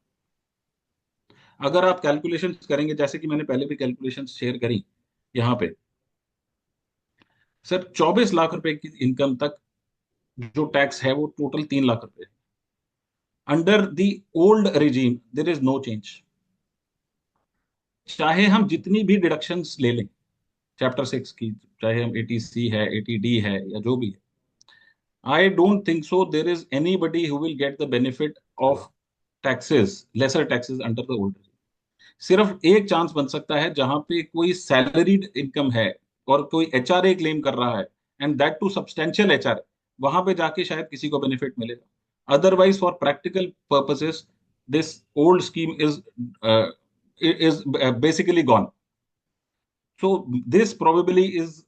अगर आप कैलकुलेशन करेंगे, जैसे कि मैंने पहले भी कैलकुलेशन शेयर करी यहाँ पे, सर 24 लाख रुपए की इनकम तक जो टैक्स है वो टोटल 3 लाख रुपए। Under the old regime there is no change, चाहे हम जितनी भी डिडक्शंस ले लें चैप्टर 6 की, चाहे हम 80C है 80D है या जो भी है, I don't think so there is anybody who will get the benefit of taxes, lesser taxes under the old regime. सिर्फ एक चांस बन सकता है जहां पे कोई सैलरीड इनकम है और कोई एचआरए क्लेम कर रहा है, and that too substantial HRA, वहां पे जाके शायद किसी को बेनिफिट मिलेगा। Otherwise for practical purposes this old scheme is basically gone. So this probably is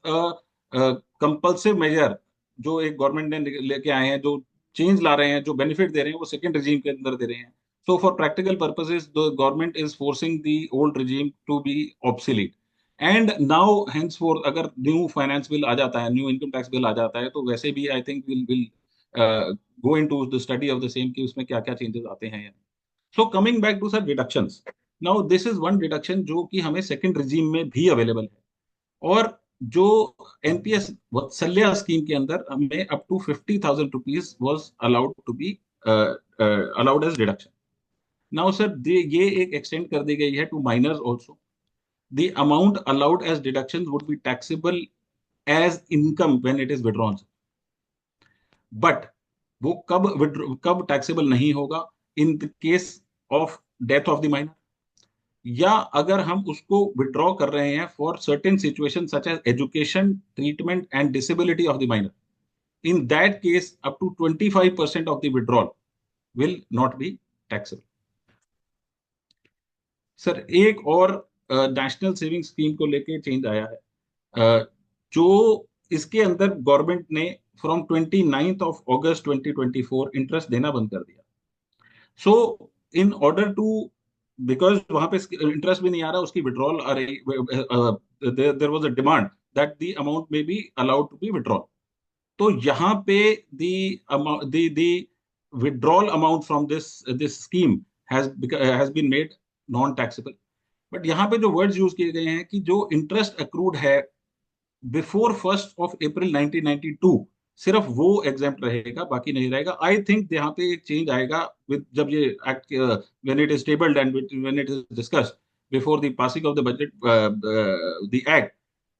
compulsive major जो एक गवर्नमेंट ने लेके आए हैं, जो चेंज ला रहे हैं, जो बेनिफिट दे रहे हैं, वो सेकंड regime के अंदर दे रहे हैं। So for practical purposes, the government is forcing the old regime to be obsolete. And now henceforth, अगर न्यू फाइनेंस बिल आ जाता है, न्यू इनकम टैक्स बिल आ जाता है, तो वैसे भी I think will go into the study of the same कि उसमें क्या क्या चेंजेस आते हैं। So coming back to sir deductions, now this is one deduction जो कि हमें सेकंड regime में भी अवेलेबल है, और जो एनपीएस वत्सल्य स्कीम के अंदर हमें up to 50,000 rupees was allowed to be allowed as deduction. Now sir ये एक एक्सटेंड कर दी गई है to minors also. The amount allowed as deductions would be taxable as income when it is withdrawn. But वो कब taxable नहीं होगा? In the case of death of the minor, या अगर हम उसको withdraw कर रहे हैं for certain situations such as education, treatment and disability of the minor. In that case, up to 25% of the withdrawal will not be taxable. Sir एक और नेशनल सेविंग स्कीम को लेके चेंज आया है, जो इसके अंदर गवर्नमेंट ने from 29th of August 2024 interest देना बंद कर दिया. सो इन ऑर्डर टू, बिकॉज वहां पे इंटरेस्ट भी नहीं आ रहा, उसकी विड्रॉल आ रही, there was a demand that the amount may be allowed to be withdrawal. तो यहाँ पे the withdrawal amount from this scheme has been made non taxable. But यहाँ पे जो वर्ड्स यूज किए गए हैं कि जो इंटरेस्ट अक्रूड है बिफोर 1st of April 1992, सिर्फ वो एग्जेम्प्ट रहेगा, बाकी नहीं रहेगा. आई थिंक यहाँ पे एक चेंज आएगा विद जब ये act when it is tabled and when it is discussed before the passing of the budget, the act.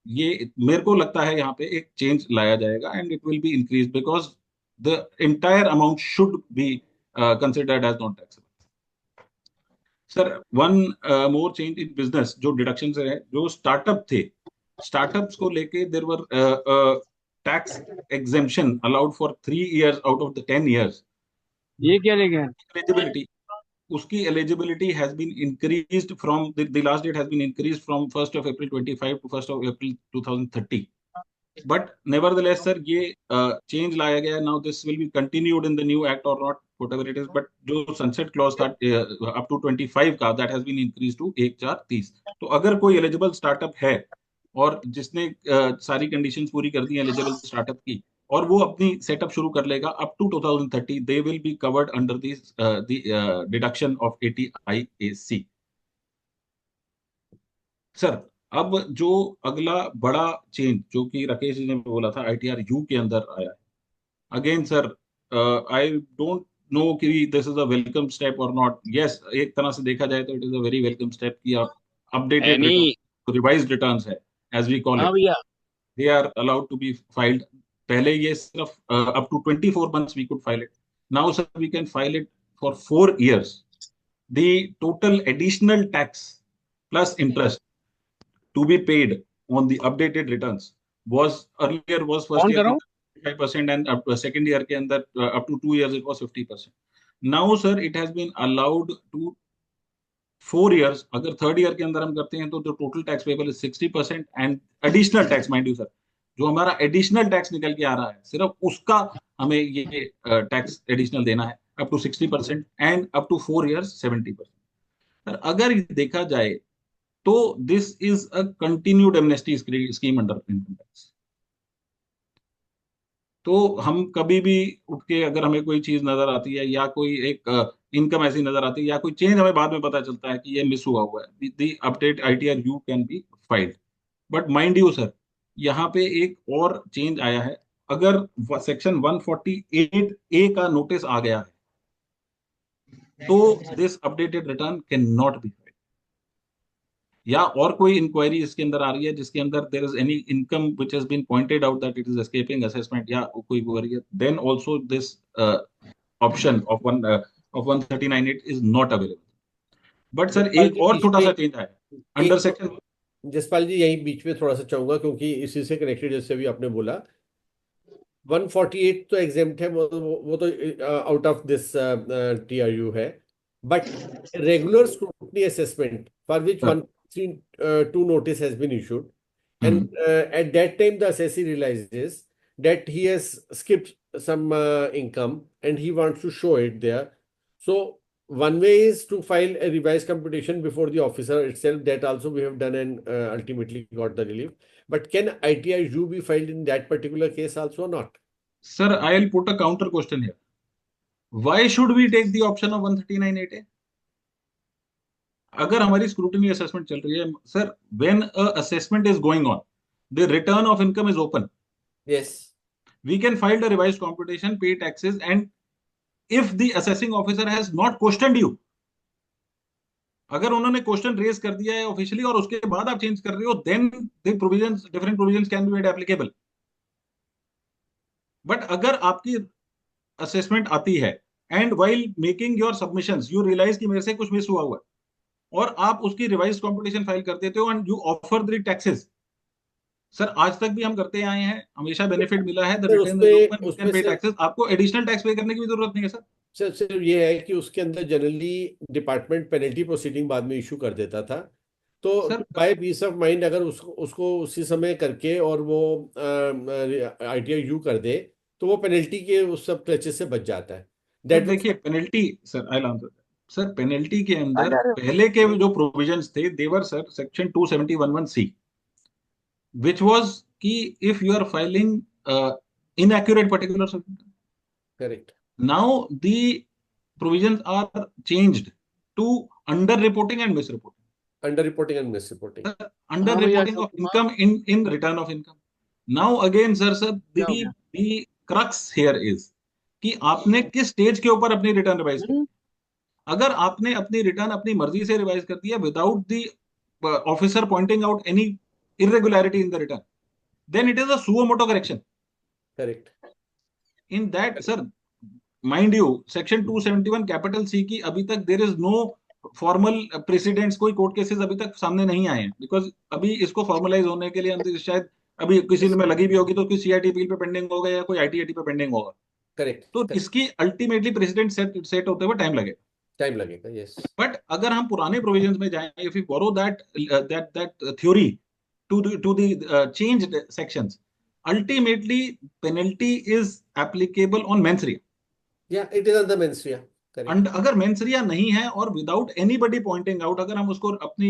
ये मेरे को लगता है यहाँ पे एक चेंज लाया जाएगा and it will be increase because the entire amount should be considered as non taxable. Sir one more change in business, जो डिडक्शन है, जो स्टार्टअप थे, स्टार्टअप्स को लेके there were tax exemption allowed for 3 years out of the 10 years. ये क्या लेके हैं? एलिजिबिलिटी, उसकी eligibility has been increased from the last date has been increased from 1st of April 25 to 1st of April 2030. But nevertheless sir ये चेंज लाया गया. Now this will be continued in the new act और not, whatever it is. But जो सनसेट क्लॉज था अप टू 25 का, that has been increase to 1/4/30. तो अगर कोई एलिजिबल स्टार्टअप है और जिसने सारी कंडीशंस पूरी कर दी है एलिजिबल स्टार्टअप की, और वो अपनी सेटअप शुरू कर लेगा up to 2030, they will be covered under this deduction of 80IAC. Sir अब जो अगला बड़ा चेंज जो कि राकेश जी ने बोला था ITR-U के अंदर आया है, again sir I don't know कि this is a welcome step और नॉट. यस, एक तरह से देखा जाए तो it is a very welcome step कि आप अपडेटेड नहीं, रिवाइज्ड रिटर्न्स है एज वी कॉल हाँ इट, भैया, they are allowed to be filed. पहले ये सिर्फ up to 24 months we could file it. Now sir we can file it for 4 years. The total additional tax plus interest to be paid on the updated returns was earlier was first कौन year कर रहा हूँ? 55% and second year के अंदर up to 2 years it was 50%. Now sir it has been allowed to 4 years. अगर थर्ड ईयर के अंदर हम करते हैं तो जो total tax payable is 60% and additional tax, mind you sir, जो हमारा एडिशनल टैक्स निकल के आ रहा है सिर्फ उसका हमें ये टैक्स एडिशनल देना है up to 60% and up to 4 years 70%. Sir अगर देखा जाए तो this is a continued amnesty scheme under income tax. तो हम कभी भी उठ के अगर हमें कोई चीज नजर आती है या कोई एक इनकम ऐसी नजर आती है या कोई चेंज हमें बाद में पता चलता है कि ये मिस हुआ हुआ है, the update ITR-U can be filed. But mind you sir, यहाँ पे एक और चेंज आया है. अगर सेक्शन 148A का नोटिस आ गया है तो this updated return can not be, या और कोई इंक्वायरी इसके अंदर आ रही है जिसके अंदर there is any income which has been pointed out that it is escaping assessment या कोई क्वेरी है, then also this option of 139(8) is not available. But sir Jaspal एक जी और बीच छोटा सा में चेंज है अंडर एक सेक्शन. जसपाल जी यही बीच में थोड़ा सा चाहूंगा क्योंकि इसी से कनेक्टेड, जैसे भी आपने बोला 148 तो एग्जेम्प्ट है, वो तो आउट ऑफ दिस TRU है. But regular scrutiny assessment for which 132 notice has been issued, and at that time the assessee realizes that he has skipped some income and he wants to show it there. So one way is to file a revised computation before the officer itself. That also we have done and ultimately got the relief. But can ITR-U be filed in that particular case also or not? Sir, I will put a counter question here. Why should we take the option of 139(8)(A? अगर हमारी स्क्रूटनी असेसमेंट चल रही है sir, when a assessment is going on, the return of income is open. Yes. We can file the revised computation, pay taxes, and if the assessing officer has not questioned you, अगर उन्होंने क्वेश्चन रेज कर दिया है ऑफिशियली और उसके बाद आप चेंज कर रहे हो, then the provisions, different provisions can be made applicable. But अगर आपकी असेसमेंट आती है and while making your submissions you realise कि मेरे से कुछ मिस हुआ है और आप उसकी रिवाइज कॉम्पिटिशन फाइल कर देते हो and you offer the taxes. Sir आज तक भी हम करते आए हैं, हमेशा बेनिफिट मिला है. The sir return is open, you उसमें कैन पे सर टैक्सेस. आपको एडिशनल टैक्स पे करने की भी जरूरत नहीं है सर. सर सिर्फ ये है कि उसके अंदर जनरली डिपार्टमेंट पेनल्टी प्रोसीडिंग बाद में इशू कर देता था. तो sir by peace of mind अगर उसको उसी समय करके और वो आईटीआई यू कर दे तो वो पेनल्टी के उस सब क्लचेस से बच जाता है. सर दैट देखिए penalty, sir I answer. Sir penalty के अंदर पहले के जो प्रोविजंस थे there sir section 271(1)(c which was कि if you are filing inaccurate particulars, correct. now the provisions are changed to under reporting and misreporting. Under reporting and miss reporting. Under हाँ भैया, reporting of Ashok Kumar, income in return of income. Now again sir क्या हो गया? the crux here is कि आपने किस स्टेज के ऊपर अपनी रिटर्न रिवाइज कर. अगर आपने अपनी रिटर्न अपनी मर्जी से रिवाइज कर दिया without the officer pointing out any irregularity in the return, then it is a suo motu correction. Correct. In that sir, mind you, section 271 capital C की अभी तक there is no formal precedents, कोई कोर्ट केसेस अभी तक सामने नहीं आए हैं. बिकॉज अभी इसको फॉर्मलाइज होने के लिए शायद अभी किसी में लगी भी होगी तो कोई सीआईटी अपील पे पेंडिंग होगा या कोई आईटीआईटी पे पेंडिंग होगा. करेक्ट. तो इसकी अल्टीमेटली प्रेसिडेंट सेट होते हुए टाइम लगेगा. टाइम लगेगा. यस. बट अगर हम पुराने प्रोविजंस में जाएं, if you borrow that theory to the changed sections, ultimately penalty is applicable on mens rea. या it is on the mens rea. Correct. And अगर mens rea नहीं है और विदाउट एनीबडी पॉइंटिंग आउट अगर हम उसको अपनी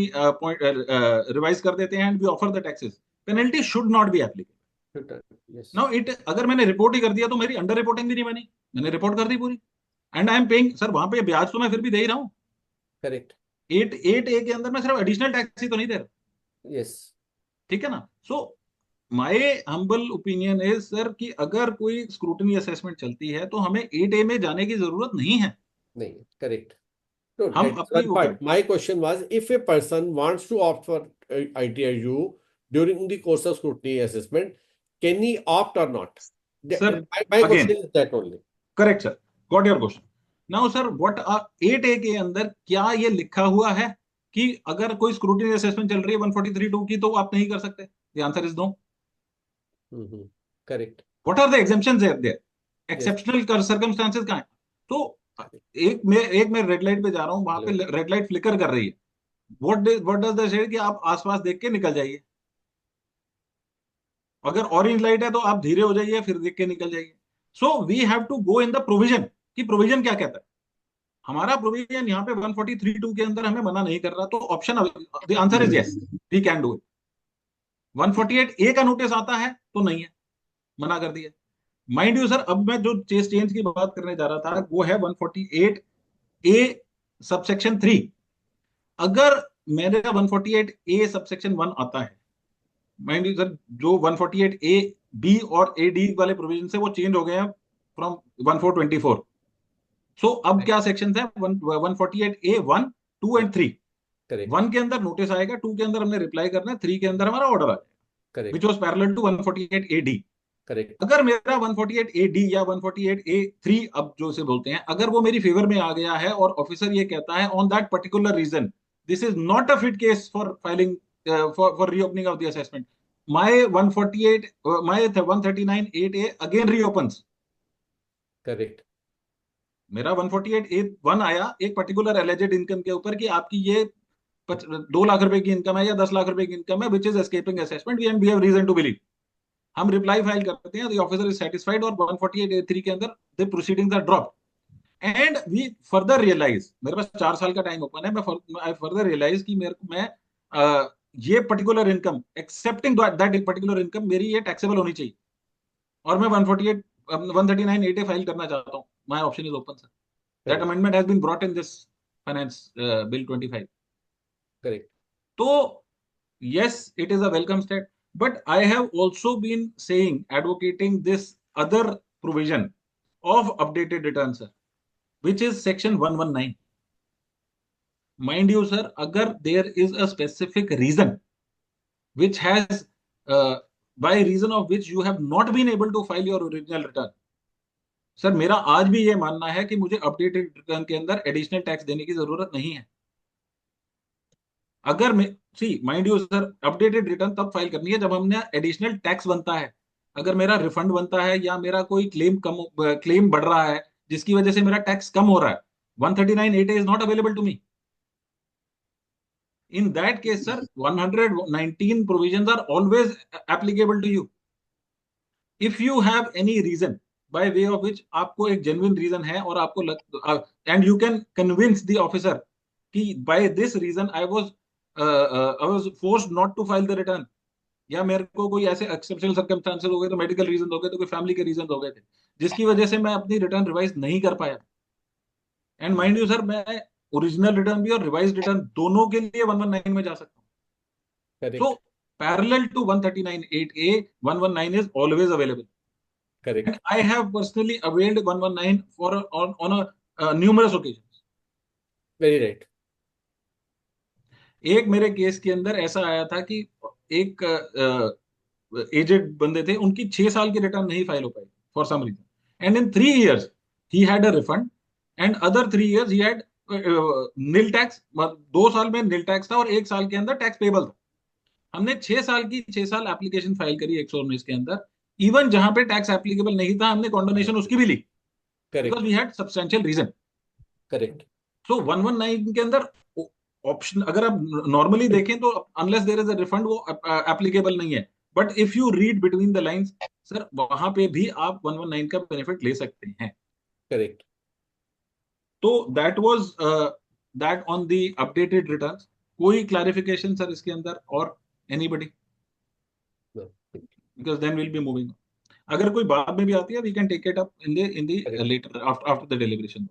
रिवाइज कर देते हैं and we offer the taxes, penalty should not be applicable. Yes. Now it अगर मैंने रिपोर्ट ही कर दिया तो मेरी अंडर रिपोर्टिंग भी नहीं बनी, मैंने रिपोर्ट कर दी पूरी and I am paying. Sir वहां पे ब्याज तो मैं फिर भी दे ही रहा हूँ. करेक्ट. 8A के अंदर मैं सिर्फ एडिशनल टैक्स ही तो नहीं दे रहा. यस. ठीक है ना. So my humble opinion is sir कि अगर कोई स्क्रूटनी असेसमेंट चलती है तो हमें 8A में जाने की जरूरत नहीं है. नहीं. करेक्ट. No, हम that's अपनी one part. My question was, if a person wants to opt for ITRU during the course of scrutiny assessment, can he opt or not? Sir, My again, question is that only. Correct sir, got your question. Now sir what 8A के अंदर क्या ये लिखा हुआ है कि अगर कोई स्क्रूटनी असेसमेंट चल रही है 143(2) की तो आप नहीं कर सकते? The answer is no. Correct. What are the exemptions there? Yes. Exceptional circumstances कहां है? तो एक मैं रेड लाइट पे जा रहा हूं, वहां पे रेड लाइट फ्लिकर कर रही है. व्हाट डज द से कि आप आसपास देख के निकल जाइए. अगर ऑरेंज लाइट है तो आप धीरे हो जाइए फिर देख के निकल जाइए. So we have to go in the provision कि प्रोविजन क्या कहता है. हमारा प्रोविजन यहाँ पे 143(2) के अंदर हमें मना नहीं कर रहा, तो option the answer is yes, we can do it. 148A का नोटिस आता है तो नहीं है, मना कर दिया. माइंड यू सर, अब मैं जो चेंज की बात करने जा रहा था वो है 148A सबसेक्शन 3. अगर मेरा 148A सबसेक्शन 1 आता है, माइंड यू सर जो 148A B और AD वाले प्रोविजन से वो चेंज हो गए हैं फ्रॉम 1424. सो अब क्या सेक्शन है? 148A 1, 2 and 3. Correct. 1 के अंदर नोटिस आएगा, 2 के अंदर हमने रिप्लाई करना है, 3 के अंदर हमारा ऑर्डर आएगा, Correct. Which was parallel to 148AD. Correct. अगर मेरा 148AD या 148A3 अब जो इसे बोलते हैं, अगर वो मेरी फेवर में आ गया है और ऑफिसर ये कहता है on that particular reason this is not a fit case for filing for reopening of the assessment, my 139(8A) again reopens. Correct. मेरा 148A1 आया एक पर्टिकुलर एलिजेड इनकम के ऊपर कि आपकी ये 2 लाख रुपए की इनकम है या 10 लाख रुपए की इनकम है, which is escaping assessment and we have reason to believe. हम रिप्लाई फाइल करते हैं, द ऑफिसर इज सेटिस्फाइड और 148A3 के अंदर the proceedings are dropped and we further realise, मेरे पास 4 साल का टाइम ओपन है, मैं फर्दर रियलाइज कि मैं ये particular income accepting that particular income मेरी ये टैक्सेबल होनी चाहिए और मैं 139(8A) फाइल करना चाहता हूँ. My option is open sir. That amendment has been brought in this finance bill 25. Correct. तो yes, it is a welcome step. But I have also been saying, advocating this other provision of updated return, sir, which is section 119. Mind you, sir, agar there is a specific reason which has, by reason of which you have not been able to file your original return, sir मेरा आज भी ये मानना है कि मुझे अपडेटेड रिटर्न के अंदर एडिशनल टैक्स देने की जरूरत नहीं है। अगर मैं see mind you sir, updated return तब फाइल करनी है जब हमने एडिशनल टैक्स बनता है। अगर मेरा रिफंड बनता है या मेरा कोई क्लेम बढ़ रहा है जिसकी वजह से मेरा टैक्स कम हो रहा है, 139(8A is not available to me. In that case, sir, 119 provisions are always applicable to you. If you have any reason by way of which आपको एक genuine reason है और आपको and you can convince the officer कि by this reason I was forced not to file the return, या मेरे को कोई ऐसे एक्सेप्शनल सर्कमस्टांसेस हो गए, तो मेडिकल रीजन हो गए, तो कोई फैमिली के रीजन हो गए थे जिसकी वजह से मैं अपनी रिटर्न रिवाइज नहीं कर पाया। एंड माइंड यू सर, मैं ओरिजिनल रिटर्न भी और रिवाइज रिटर्न दोनों के लिए 119 में जा सकता हूँ। Correct. So parallel to 139(8A, 119 is always available. Correct. And I have personally availed 119 on a numerous occasions. Very right. एक मेरे केस के अंदर ऐसा आया था कि एक एजेड बंदे थे, उनकी 6 साल की रिटर्न नहीं फाइल हो पाई for some reason, and in 3 years he had a refund, and other 3 years he had nil tax. 2 साल में नील टैक्स था और 1 साल के अंदर टैक्स पेबल था। हमने 6 साल की 6 साल एप्लीकेशन फाइल करी 119 के अंदर, इवन जहां पे टैक्स एप्लीकेबल नहीं था हमने कॉन्डोनेशन उसकी भी ली, Correct. Because we had substantial reason. Correct. So 119 के अंदर ऑप्शन अगर आप नॉर्मली देखें तो unless there is a refund वो एप्लीकेबल नहीं है, but if you read between the lines sir, वहां पे भी आप 119 का बेनिफिट ले सकते हैं। Correct. तो that was that on the updated returns. कोई क्लैरिफिकेशन सर इसके अंदर, और anybody? No. Because then we'll be moving on. अगर कोई बाद में भी आती है, we can take it up in the Correct. later after the deliberation.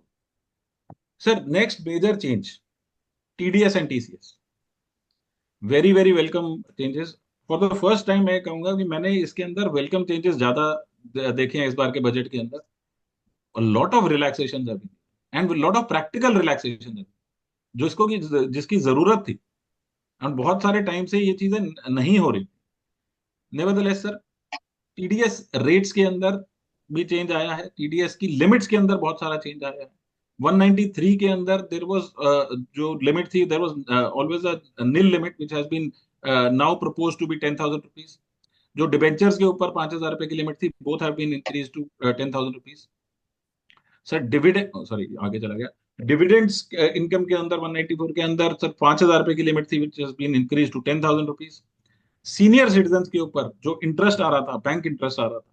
Sir, next major change, TDS and TCS. Very very welcome changes. For the first time मैं कहूंगा कि मैंने इसके अंदर welcome changes ज्यादा देखे हैं इस बार के बजट के अंदर। A lot of relaxations have been and a lot of practical relaxations have been, जिसकी जरूरत थी, और बहुत सारे टाइम से ये चीजें नहीं हो रही। नेवरदलेस सर, टीडीएस रेट्स के अंदर भी चेंज आया है, टीडीएस की लिमिट्स के अंदर बहुत सारा चेंज आया है। 193 के अंदर देयर वाज जो लिमिट थी, there was always a nil limit which has been now proposed to be 10,000 rupees. जो डिबेंचर्स के ऊपर 5,000 रुपए की लिमिट थी, both have been increase to 10,000 rupees. Sir dividend, sorry आगे चला गया, डिविडेंड्स इनकम के अंदर 194 के अंदर सर 5,000 रुपए की लिमिट थी which has been increase to 10,000 rupees. Senior citizen के ऊपर जो इंटरेस्ट आ रहा था, बैंक इंटरेस्ट आ रहा था,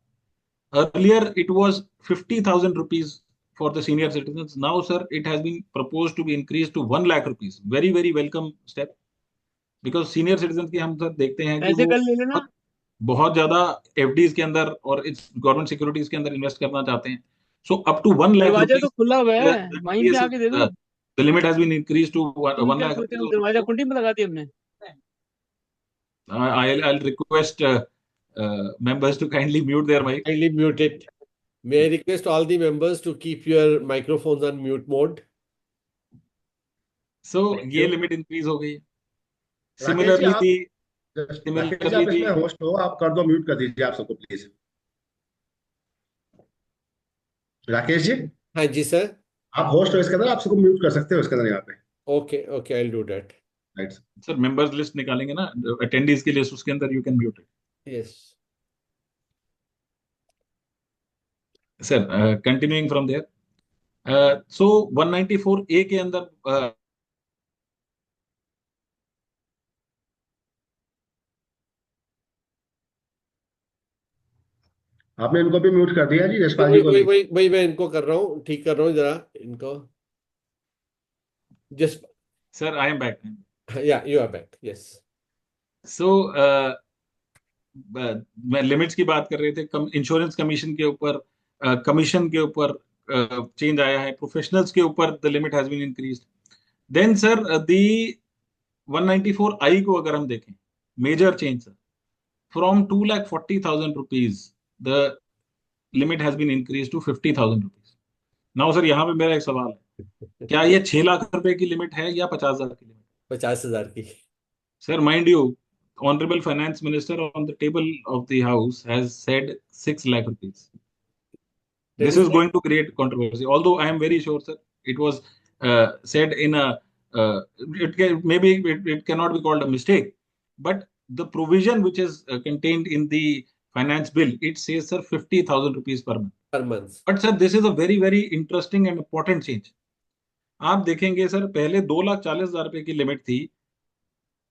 earlier it was 50,000 rupees for the senior citizens. Now sir, it has been proposed to be increased to 1 lakh rupees. Very very welcome step, because senior citizens की हम सर देखते हैं कि ऐसे वो कर ले लेना। बहुत ज्यादा एफडीज के अंदर और इस गवर्नमेंट सिक्योरिटीज के अंदर इन्वेस्ट करना चाहते हैं। सो अप टू 1 lakh दरवाजा तो rupees खुला हुआ है, वहीं पे आके दे दो। the limit has been increased to तुम 1 क्या lakh सोचते हो, rupees. दरवाजा कुंडी में लगा दिया हमने। I'll request members to kindly mute their mic. Kindly mute it. May I request all the members to keep your microphones on mute mode? So Thank ये you. लिमिट इंक्रीज हो गई है। राकेश जी, सिमिलरली आप थी राकेश जी, सिमिलरली आप थी इसमें होस्ट हो, आप कर दो, म्यूट कर दीजिए आप सबको प्लीज। राकेश जी, हाँ जी सर। आप होस्ट हो इसके अंदर, आप सबको म्यूट कर सकते हो इसके अंदर यहाँ पे। Okay, okay, I'll do that. Right sir members list निकालेंगे ना अटेंडीज की लिस्ट, उसके अंदर you can mute it. Yes. Sir continuing from there, so 194A के अंदर आपने इनको भी म्यूट कर दिया जी, यशपाल जी वही को वही भी। वही वही मैं इनको कर रहा हूँ, ठीक कर रहा हूँ जरा इनको। Just sir I am back. yeah, you are back. Yes. सो मैं लिमिट्स की बात कर रहे थे, इंश्योरेंस कमीशन के ऊपर, कमीशन के ऊपर चेंज आया है, प्रोफेशनल्स के ऊपर the limit has been increased. Then sir the 194I को अगर हम देखें, major change sir, from 2,40,000 rupees, the limit has been increased to 50,000 rupees. Now sir यहाँ पे मेरा एक सवाल है, क्या ये 6 लाख रुपए की लिमिट है या 50,000 की लिमिट? 50,000 की। Sir mind you, honourable finance minister on the table of the house has said 6 lakh rupees. That This is is going to create controversy. Although I am very sure, sir, it was said in a maybe it cannot be called a mistake, but the provision which is contained in the finance bill, it says, sir, 50,000 rupees per month. per month. But sir, this is a very very interesting and important change. आप देखेंगे सर, पहले 2,40,000 रुपए की लिमिट थी।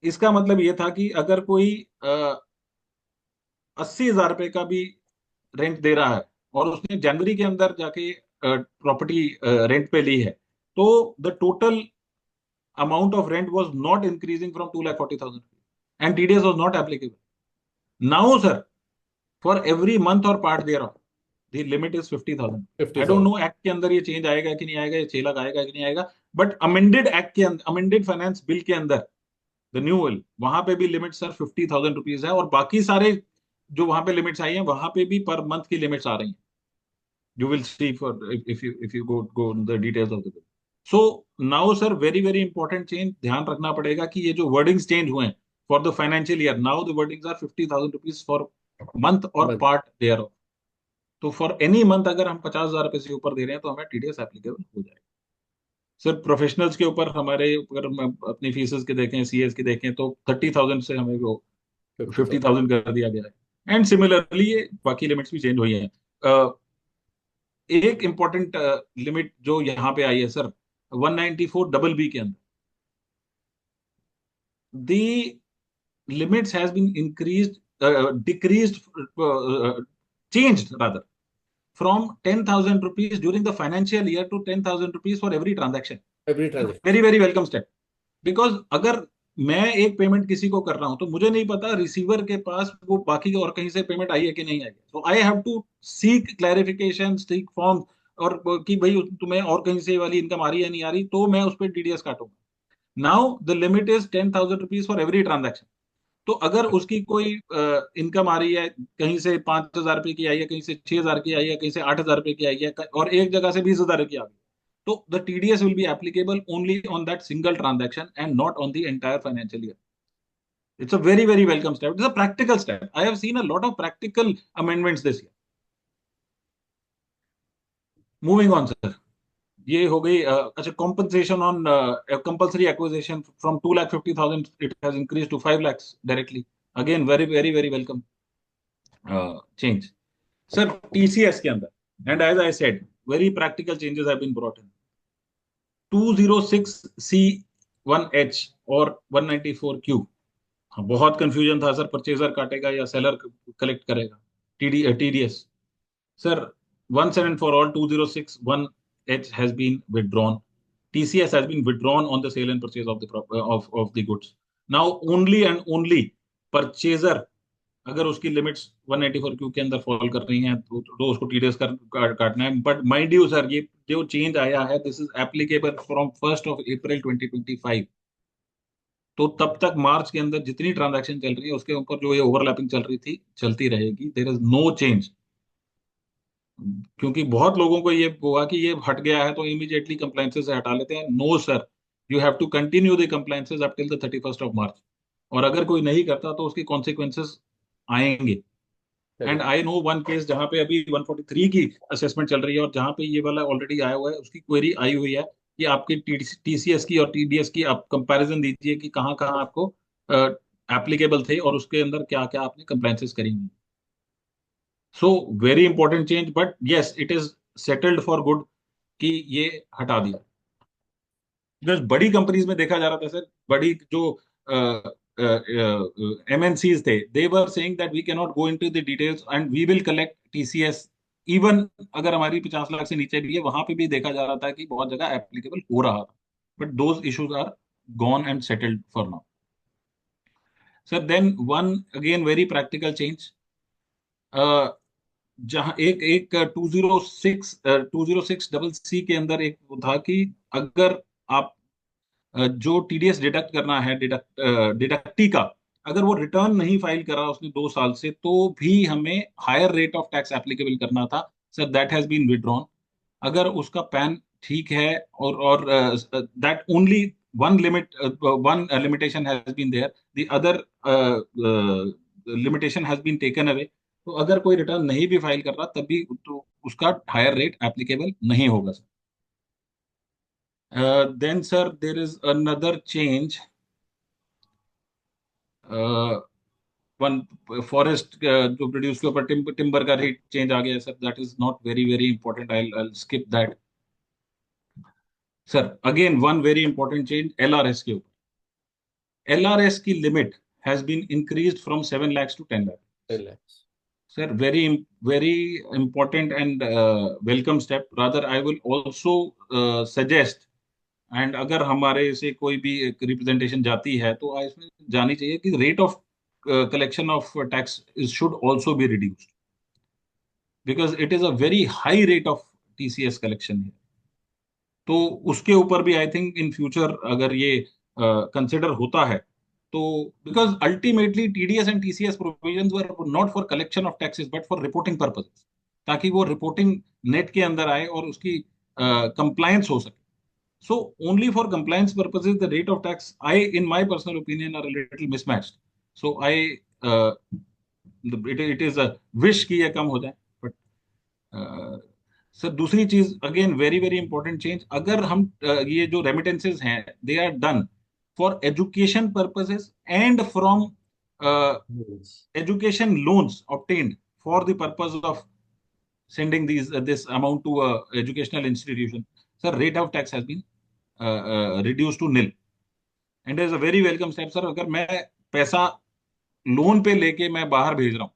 इसका मतलब ये था कि अगर कोई 80,000 रुपए का भी रेंट दे रहा है और उसने जनवरी के अंदर जाके प्रॉपर्टी रेंट पे ली है, तो the total amount of rent was not increasing from 2,40,000 and TDS was not applicable. Now sir, for every month और part thereof the limit is 50,000। I don't know act के अंदर ये चेंज आएगा कि नहीं आएगा, ये 6 लाख आएगा कि नहीं आएगा, बट अमेंडेड एक्ट के अंदर, अमेंडेड फाइनेंस बिल के अंदर द न्यू विल, वहां पे भी लिमिट सर 50,000 रुपीज है, और बाकी सारे जो वहां पे लिमिट्स आई हैं वहां पे भी पर मंथ की लिमिट्स आ रही हैं। You will see for if you go in the details of the bill. So now sir, very very important change, ध्यान रखना पड़ेगा कि ये जो wordings change हुए हैं for the financial year, now the wordings are 50,000 rupees for month और Month. part thereof. तो for any month अगर हम 50,000 रुपए से ऊपर दे रहे हैं तो हमें टीडीएस एप्लीकेबल हो जाएगा। सर प्रोफेशनल्स के ऊपर हमारे, अगर हम अपनी फीसेस के देखें, सीएस की देखें, तो 30,000 से हमें वो 50,000 कर दिया गया है। एंड सिमिलरली ये बाकी लिमिट्स भी चेंज हुई हैं। एक इंपॉर्टेंट लिमिट जो यहाँ पे आई है सर, 194 डबल बी के अंदर, the limits has been increased, decreased, changed rather, from 10,000 rupees during the financial year to 10,000 rupees for every transaction. Every transaction. Very very welcome step, because अगर मैं एक पेमेंट किसी को कर रहा हूं तो मुझे नहीं पता रिसीवर के पास वो बाकी और कहीं से पेमेंट आई है कि नहीं आई है, so I have to seek clarification, seek form, और कि भाई तुम्हें और कहीं से वाली इनकम आ रही है नहीं आ रही, तो मैं उस पर टीडीएस काटूंगा। Now the limit is 10,000 rupees for every transaction. तो अगर उसकी कोई इनकम आ रही है, कहीं से 5,000 रुपए की आई है, कहीं से 6,000 की आई है, कहीं से 8,000 रुपए की आई है, और एक जगह से 20,000 की आ गई, तो the TDS will be applicable only on that single transaction and not on the entire financial year. It's a very, very welcome step. It's a practical step. I have seen a lot of practical amendments this year. Moving on, sir. ये हो गई अच्छा, compensation on compulsory acquisition from 2,50,000 it has increased to 5 lakhs directly. Again, very, very, very welcome change. Sir, TCS के अंदर, and as I said, very practical changes have been brought in. 206C1H और 194Q, बहुत कंफ्यूजन था सर, परचेजर काटेगा या सेलर कलेक्ट करेगा TDS. Sir once and for all 206(1)H has been withdrawn. TCS has been withdrawn on the sale and purchase of the goods. Now only and only purchaser, अगर उसकी लिमिट्स 194Q के अंदर फॉल कर रही हैं तो उसको टीडीएस काटना है। बट माइंड यू सर, ये जो चेंज आया है, this is applicable from 1st of April 2025। तो तब तक मार्च के अंदर जितनी ट्रांजैक्शन चल रही है उसके ऊपर जो ये ओवरलैपिंग चल रही थी चलती रहेगी। देयर इज नो चेंज, क्योंकि बहुत लोगों को ये हुआ कि ये हट गया है तो इमीडिएटली कंप्लायंसेस से हटा लेते हैं। No sir, you have to continue the compliances up till the 31st of March, और अगर कोई नहीं करता तो उसके कॉन्सिक्वेंसेस आएंगे। And I know one case जहां पे अभी 143 की असेसमेंट चल रही है और जहां पे ये वाला ऑलरेडी आया हुआ है, उसकी क्वेरी आई हुई है कि आपकी टीसीएस की और टीडीएस की आप कंपैरिजन दीजिए कि कहाँ कहाँ आपको एप्लीकेबल थे और उसके अंदर क्या क्या आपने कंप्लायंसेस करी हुई। So very important change, but yes it is settled for good कि ये हटा दिया। बिकॉज बड़ी कंपनीज में देखा जा रहा था सर, बड़ी जो MNCs थे, they were saying that we cannot go into the details and we will collect TCS even अगर हमारी 50 लाख से नीचे भी है, वहां पे भी देखा जा रहा था कि बहुत जगह एप्लीकेबल हो रहा था, but those issues are gone and settled for now. Sir then one again very practical change, जहां एक 206 के अंदर एक था कि अगर आप जो टीडीएस डिडक्ट करना है डिडक्टी का, अगर वो रिटर्न नहीं फाइल करा उसने 2 साल से, तो भी हमें higher rate of tax applicable करना था sir, that has been withdrawn. अगर उसका पैन ठीक है और that only one limit, one limitation has been there, the other limitation has been taken away, तो अगर कोई रिटर्न नहीं भी फाइल कर रहा तब भी तो उसका हायर रेट एप्लीकेबल नहीं होगा sir. Then sir there is another change, one forest जो प्रोड्यूस के ऊपर टिम्बर का रेट चेंज आ गया sir, that is not very very important, I skip that. Sir again one very important change LRS के ऊपर, एलआरएस की limit has been increased from 7 lakhs to 10 lakh। 10 lakhs. Sir, very important and welcome step. Rather, I will also suggest, and अगर हमारे से कोई भी रिप्रेजेंटेशन जाती है तो इसमें जानी चाहिए कि rate of collection of tax should also be reduced, because it is a very high rate of TCS collection है। तो उसके ऊपर भी आई थिंक इन फ्यूचर अगर ये कंसिडर होता है तो, because ultimately TDS and TCS provisions were not for collection of taxes but for reporting purposes, ताकि वो रिपोर्टिंग नेट के अंदर आए और उसकी कंप्लायंस हो सके। So only for compliance purposes, the rate of tax, in my personal opinion, are a little mismatched. So it is a wish कि ये कम हो जाए, but सर दूसरी चीज again very very important change, अगर हम ये जो रेमिटेंसेज हैं they are done for education purposes and from education loans obtained for the purpose of sending this amount to a educational institution, sir, rate of tax has been reduced to nil, and is a very welcome step sir। अगर मैं पैसा लोन पे लेके मैं बाहर भेज रहा हूँ,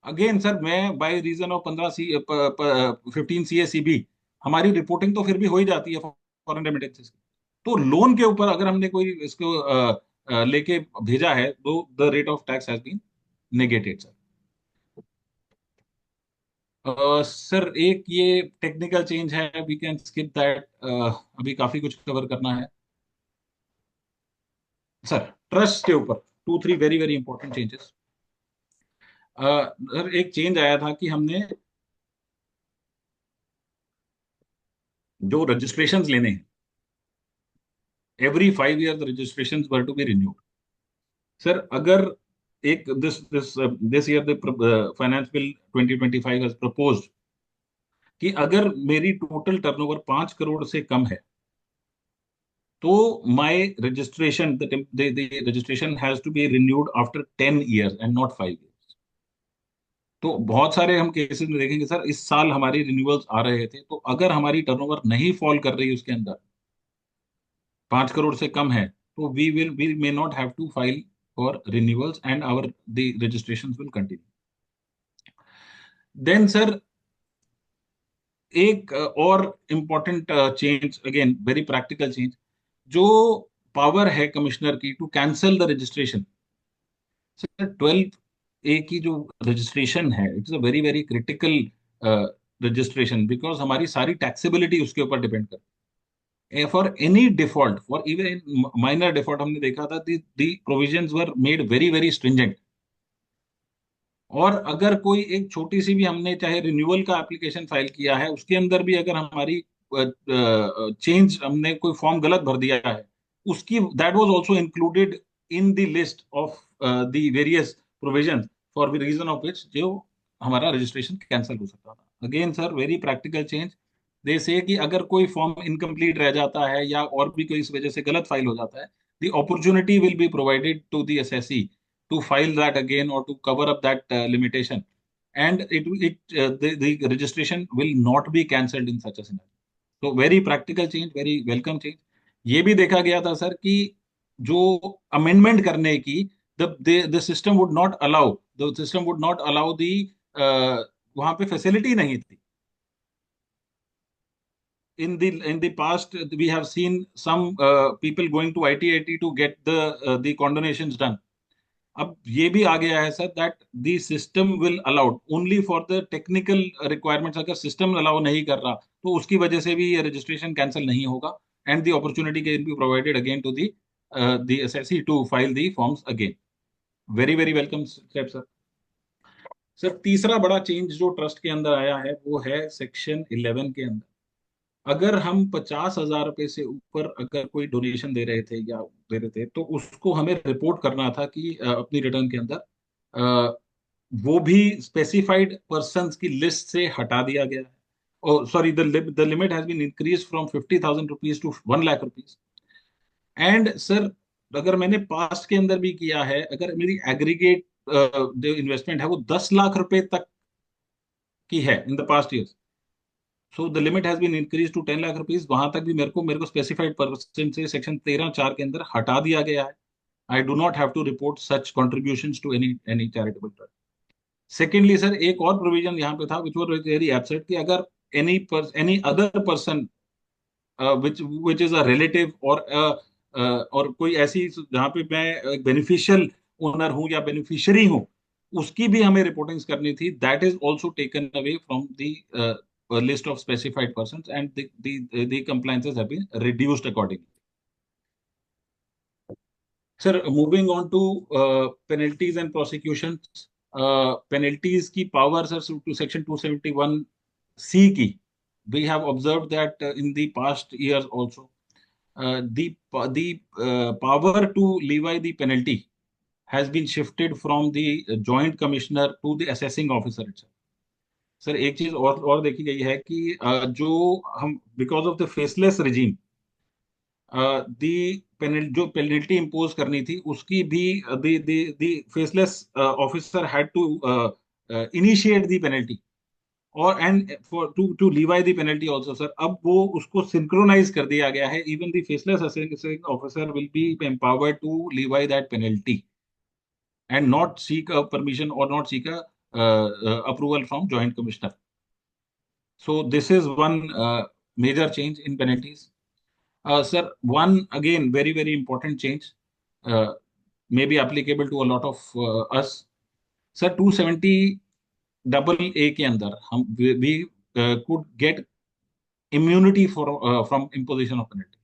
अगेन सर मैं बाय रीजन ऑफ 15 CACB हमारी रिपोर्टिंग तो फिर भी हो ही जाती है फॉरेन रेमिटेंसेस की, तो लोन के ऊपर अगर हमने कोई इसको लेके भेजा है तो the rate of tax has been negated sir. Sir एक ये टेक्निकल चेंज है, वी कैन स्किप दैट, अभी काफी कुछ कवर करना है सर। ट्रस्ट के ऊपर 2-3 very very important changes. Sir एक चेंज आया था कि हमने जो रजिस्ट्रेशन लेने हैं, every 5 years registration were to be renewed. Sir अगर एक this year the finance bill 2025 has proposed कि अगर मेरी टोटल टर्नओवर 5 करोड़ से कम है तो my registration the registration has to be renewed after 10 years and not 5 years। तो बहुत सारे हम केसेस में देखेंगे सर, इस साल हमारी रिन्यूअल्स आ रहे थे, तो अगर हमारी टर्नओवर नहीं फॉल कर रही उसके अंदर 5 करोड़ से कम है, तो we may not have to file for renewals and our the registrations will continue. Then sir एक और important change, again very practical change, जो पावर है कमिश्नर की to cancel the registration. Sir 12A की जो रजिस्ट्रेशन है, it's a very very critical registration, because हमारी सारी टैक्सेबिलिटी उसके ऊपर डिपेंड करती है। For any default, for even minor default, हमने देखा था the provisions were made very very stringent, और अगर कोई एक छोटी सी भी हमने चाहे रिन्यूअल का एप्लीकेशन फाइल किया है उसके अंदर भी अगर हमारी चेंज हमने कोई फॉर्म गलत भर दिया है, उसकी that was also included in the list of the various provisions for the reason of which जो हमारा रजिस्ट्रेशन कैंसिल हो सकता था। Again sir very practical change, they say कि अगर कोई फॉर्म इनकम्प्लीट रह जाता है या और भी कोई इस वजह से गलत फाइल हो जाता है, the opportunity will be provided to the assessee to file that again or to cover up that limitation, and the registration will not be cancelled in such a scenario. So very practical change, very welcome change। ये भी देखा गया था सर कि जो amendment करने की the system would not allow the वहां पे facility नहीं थी। in the past we have seen some people going to ITIT to get the condonnations done। अब ये भी आ गया है sir that the system will allowed only for the technical requirements. अगर सिस्टम अलाउ नहीं कर रहा तो उसकी वजह से भी ये रजिस्ट्रेशन कैंसिल नहीं होगा, and the opportunity can be provided again to the the assessee to file the forms again. Very very welcome step sir. Sir तीसरा बड़ा चेंज जो ट्रस्ट के अंदर आया है वो है सेक्शन 11 के अंदर। अगर हम 50,000 रुपए से ऊपर अगर कोई डोनेशन दे रहे थे या दे रहे थे तो उसको हमें रिपोर्ट करना था कि अपनी रिटर्न के अंदर वो भी स्पेसिफाइड पर्संस की लिस्ट से हटा दिया गया है। और sorry, the limit has been increase from 50,000 rupees to 1 lakh rupees. And sir अगर मैंने पास्ट के अंदर भी किया है, अगर मेरी एग्रीगेट जो इन्वेस्टमेंट है वो 10 लाख रुपए तक की है in the past years, so the limit has been increase to 10 lakh rupees, वहां तक भी मेरे को स्पेसिफाइड परसेंट से सेक्शन 13(4) के अंदर हटा दिया गया है। I do not have to report such contributions to any charitable trust. Secondly sir एक और प्रोविजन यहाँ पे था विच वाज वेरी एब्सेंट कि अगर any other person which is a relative और कोई ऐसी जहाँ पे मैं बेनिफिशियल ओनर हूँ या बेनिफिशियरी हूँ, उसकी भी हमें रिपोर्टिंग्स करनी थी। That is also taken away from the list of specified persons and the compliances have been reduced accordingly. Sir, moving on to penalties and prosecutions. Penalties की power sir to section 271C की, we have observed that in the past years also the power to levy the penalty has been shifted from the joint commissioner to the assessing officer itself. सर एक चीज और देखी गई है कि जो हम because of the faceless regime जो पेनल्टी इम्पोज करनी थी उसकी भी the faceless officer had to initiate the penalty और and for to levy the penalty also sir. अब वो उसको सिंक्रोनाइज कर दिया गया है। Even the faceless assessing officer will be empowered to levy that penalty and not seek a permission or not seek a approval from joint commissioner. So this is one major change in penalties. Sir, one again very very important change may be applicable to a lot of us. Sir, 270AA के अंदर हम we could get immunity from imposition of penalty.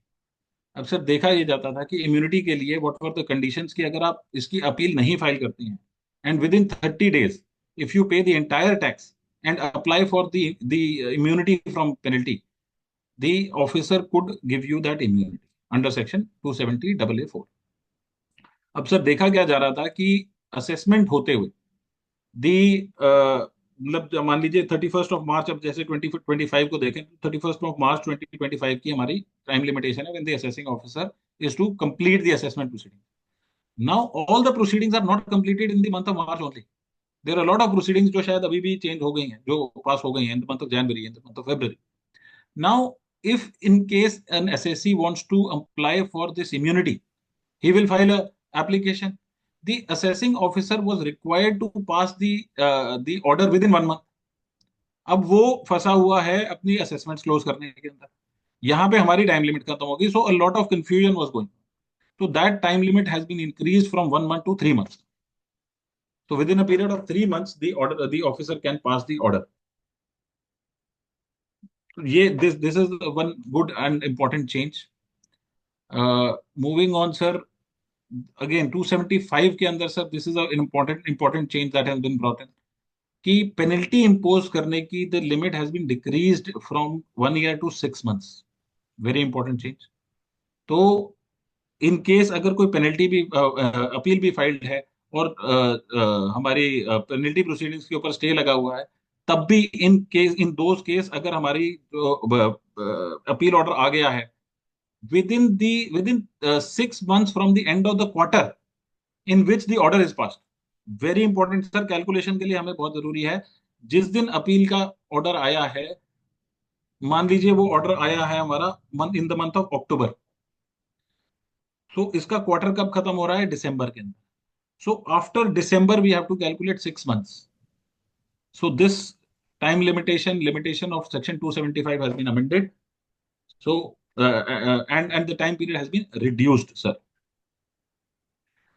अब सर देखा ये जाता था कि इम्यूनिटी के लिए व्हाट वर द कंडीशंस कि अगर आप इसकी अपील नहीं फाइल करते हैं and within 30 days if you pay the entire tax and apply for the immunity from penalty, the officer could give you that immunity under section 270AA4। अब सर देखा क्या जा रहा था कि असेसमेंट होते हुए मतलब मान लीजिए 31 मार्च, अब जैसे 2025 को देखें, 31 मार्च 2025 की हमारी टाइम लिमिटेशन है when the assessing officer is to complete the assessment proceeding. Now all the proceedings are not completed in the month of March only. There are lot of proceedings जो शायद अभी भी चेंज हो गई हैं, जो पास हो गई हैं in the month of January, in the month of February. Now if in case an SSC wants to apply for this immunity, he will file a application. The assessing officer was required to pass the order within 1 month. अब वो फंसा हुआ है अपनी असेसमेंट क्लोज करने के अंदर। यहाँ पे हमारी टाइम लिमिट खत्म होगी, so a lot of confusion was going, so that time limit has been increased from 1 month to 3 months. So within a period of 3 months the officer can pass the order. This is one good and important change. Moving on sir, again 275 के अंदर sir this is an important change that has been brought in कि पेनल्टी इंपोज करने की the limit has been decreased from 1 year to 6 months. Very important change. तो इन केस अगर कोई पेनल्टी भी अपील भी फाइल्ड है और हमारी पेनल्टी प्रोसीडिंग्स के ऊपर स्टे लगा हुआ है, तब भी इन दोज केस अगर हमारी अपील ऑर्डर आ गया है within 6 months from the end of the quarter in which the order is passed. Very important sir, calculation के लिए हमें बहुत जरूरी है। जिस दिन अपील का ऑर्डर आया है, मान लीजिए वो ऑर्डर आया है हमारा in the month of October, so इसका क्वार्टर कब खत्म हो रहा है? दिसंबर के अंदर। So after December we have to calculate 6 months. So this time limitation of section 275 has been amended. So and the time period has been reduced sir.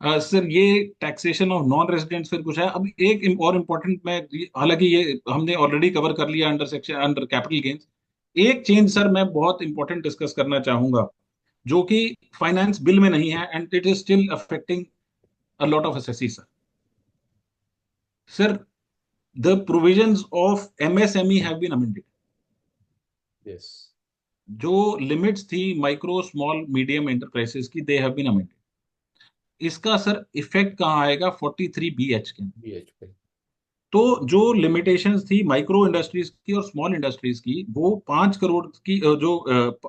Sir ये टैक्सेशन ऑफ नॉन रेजिडेंट्स फिर कुछ है। अब एक और इम्पोर्टेंट, मैं हालांकि ये हमने ऑलरेडी कवर कर लिया अंडर कैपिटल गेन्स। एक चेंज सर मैं बहुत इंपॉर्टेंट डिस्कस करना चाहूंगा जो कि फाइनेंस बिल में नहीं है, and it is still affecting a lot of SSC sir. Sir, the provisions of MSME have been amended. Yes. जो लिमिट्स थी माइक्रो स्मॉल मीडियम एंटरप्राइजेस की, दे हैव बीन अमेंडेड. इसका सर इफेक्ट कहाँ आएगा? 43BH के अंदर. BHP. तो जो लिमिटेशंस थी माइक्रो इंडस्ट्रीज की और स्मॉल इंडस्ट्रीज की, वो 5 करोड़ की जो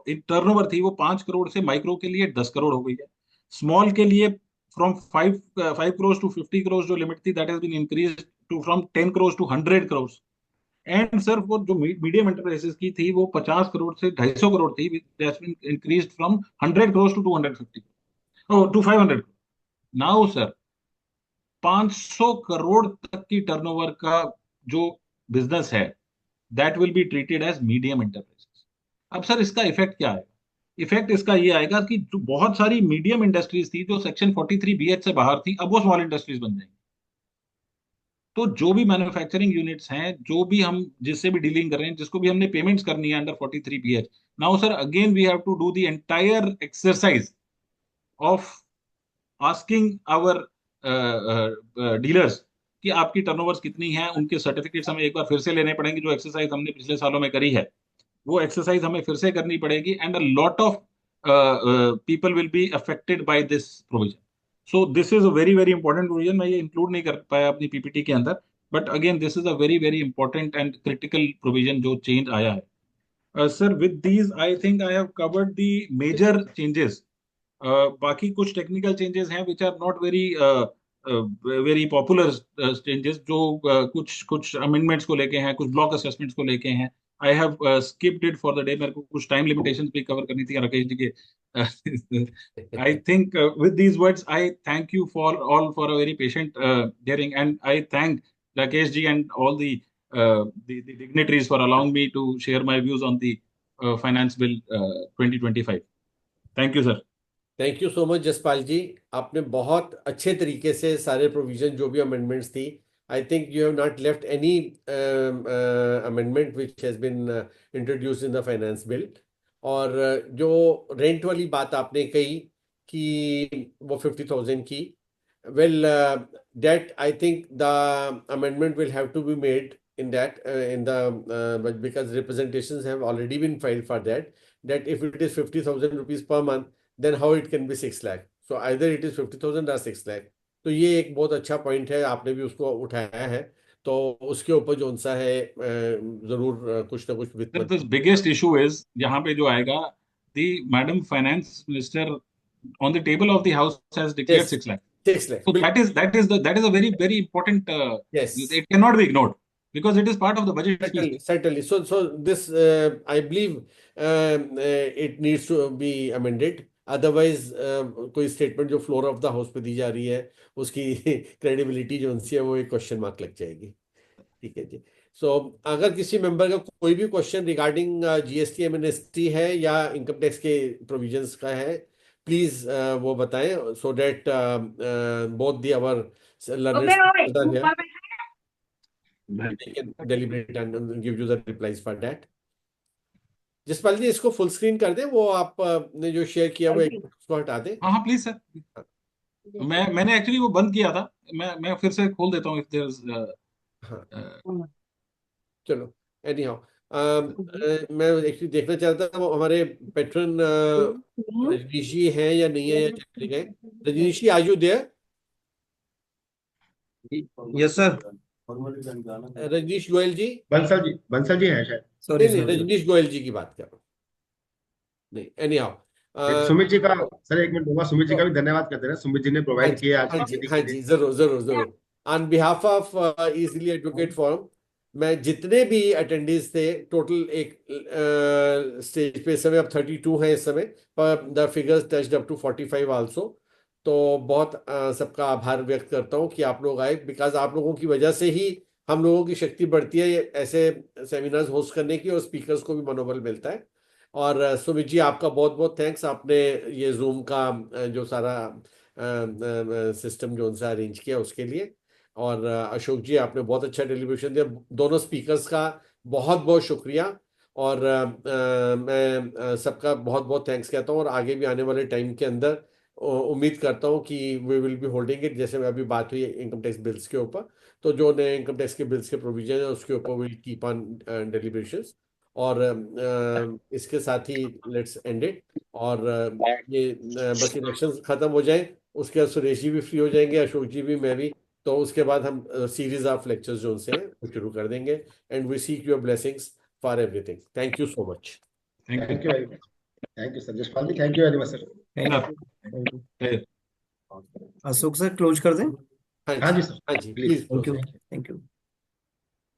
टर्नओवर थी, वो 5 करोड़ से माइक्रो के लिए 10 करोड़ हो गई है. स्मॉल के लिए फ्रॉम 5 करोड़ टू 50 करोड़ जो लिमिट थी, that has been increase to from 10 crore to 100 crore. And sir वो जो मीडियम एंटरप्राइजेस की थी, वो 50 करोड़ से 250 करोड़ थी, increase from 100 crore to 250 to 500. Now sir 500 crore तक की टर्नओवर का जो बिजनेस है, that will be treated as medium enterprises. अब सर इसका इफेक्ट क्या आएगा? इफेक्ट इसका ये आएगा कि जो बहुत सारी मीडियम इंडस्ट्रीज थी जो सेक्शन 43BH से बाहर थी, अब वो स्मॉल इंडस्ट्रीज बन जाएंगी. तो जो भी मैन्युफैक्चरिंग यूनिट्स हैं, जो भी हम जिससे भी डीलिंग कर रहे हैं, जिसको भी हमने पेमेंट्स करनी है under 43BH, now sir again we have to do the entire exercise of asking our dealers कि आपकी टर्नओवर्स कितनी है. उनके सर्टिफिकेट्स हमें एक बार फिर से लेने पड़ेंगे. जो एक्सरसाइज हमने पिछले सालों में करी है, वो एक्सरसाइज हमें फिर से करनी पड़ेगी. And a lot of people will be affected by this provision. So this is a very very important provision. मैं ये इंक्लूड नहीं कर पाया अपनी पीपीटी के अंदर, but again this is a very very important and critical provision जो चेंज आया है. Sir with these I think I have covered the major changes. बाकी कुछ टेक्निकल चेंजेस हैं which are not very very popular changes, जो कुछ कुछ अमेंडमेंट्स को लेके हैं, कुछ ब्लॉक असेसमेंट्स को लेके हैं. I have skipped it for the day. मेरे को कुछ टाइम लिमिटेशंस भी कवर करनी थी राकेश जी के. I think with these words, I thank you for all for a very patient hearing, and I thank Rakesh ji and all the dignitaries for allowing me to share my views on the finance bill 2025. Thank you, sir. Thank you so much Jaspal ji. आपने बहुत अच्छे तरीके से सारे प्रोविजन जो भी अमेंडमेंट्स थी, I think you have not left any amendment which has been introduced in the finance bill. और जो रेंट वाली बात आपने कही कि वो 50,000 की, well that I think the amendment will have to be made in that in the but because representations have already been filed for that, that if it is 50,000 rupees per month, then how it can be 6 lakh. So either it is 50,000 or 6 lakh. तो ये एक बहुत अच्छा पॉइंट है, आपने भी उसको उठाया है. तो उसके ऊपर जो सा है जरूर कुछ ना कुछ वित्त Sir, the मंत्री. biggest issue is यहाँ पे जो आएगा, the Madam Finance Minister on the table of the House has declared Yes, 6 lakh. 6 lakhs. So that is a very very important. Yes. It cannot be ignored because it is part of the budget speech. Certainly, certainly. So this I believe it needs to be amended. Otherwise, कोई स्टेटमेंट जो फ्लोर ऑफ द हाउस पे दी जा रही है, उसकी क्रेडिबिलिटी जो उनसी है वो एक क्वेश्चन मार्क लग जाएगी. ठीक है जी. सो अगर किसी मेंबर का कोई भी क्वेश्चन रिगार्डिंग जीएसटी एमएनएसटी है या इनकम टैक्स के प्रोविजंस का है, प्लीज वो बताएं, so that both the our learners they can deliberate and give you the replies for that. Jaspal ji इसको फुल स्क्रीन कर दें, वो आप ने जो शेयर किया वो एक उसको हटा दें. हाँ हाँ प्लीज सर. मैंने एक्चुअली वो बंद किया था. मैं फिर से खोल देता हूँ if there's हाँ. चलो एनी हाउ, मैं एक्चुअली देखना चाहता था वो हमारे पेट्रन रजनीश जी हैं या नहीं है, या चले गए. Rajneesh ji are you there? Yes sir. Rajneesh Goyal ji? Bansal ji हैं शायद. सॉरी नहीं, सर. रजनीश गोयल जी की बात कर रहा हूँ. नहीं, एनी हाउ. सुमित जी का सर एक मिनट होगा. सुमित जी का भी धन्यवाद करते हैं. सुमित जी ने प्रोवाइड किया आज हाँ जी, meeting हाँ के लिए. जी, जरूर जरूर जरूर. On behalf of easily advocate forum, मैं जितने भी अटेंडीज थे टोटल, एक स्टेज पे इस समय अब 32 हैं इस समय, पर the figures touched up to 45 also. तो बहुत सबका आभार व्यक्त करता हूँ कि आप लोग आए, बिकॉज आप लोगों की वजह से ही हम लोगों की शक्ति बढ़ती है ऐसे सेमिनार्स होस्ट करने की, और स्पीकर्स को भी मनोबल मिलता है. और सुमित जी आपका बहुत बहुत थैंक्स. आपने ये जूम का जो सारा सिस्टम जो उनसे अरेंज किया उसके लिए. और अशोक जी आपने बहुत अच्छा डेलीब्रेशन दिया. दोनों स्पीकर्स का बहुत बहुत शुक्रिया. और मैं सबका बहुत बहुत थैंक्स कहता हूँ, और आगे भी आने वाले टाइम के अंदर उम्मीद करता हूँ कि we will be holding it, जैसे अभी बात हुई इनकम टैक्स बिल्स के ऊपर, तो जो नए इनकम टैक्स के बिल्स के प्रोविजन है उसके ऊपर विल कीप ऑन डेलिब्रेशंस। और इसके साथ ही लेट्स एंड इट। और बस इलेक्शन खत्म हो जाए, उसके बाद सुरेश जी भी फ्री हो जाएंगे, अशोक जी भी, मैं भी, तो उसके बाद हम सीरीज ऑफ लेक्चर्स जो उनसे हैं वो शुरू कर देंगे। And we seek your blessings for everything. Thank you so much. Thank Thank you very much. Thank you, sir. Yashpal ji, thank you very much, sir. You. Ashok sir close कर दें। हाँ हाँ जी, जी, sir. हाँ जी, Please. Please thank you close. Thank you.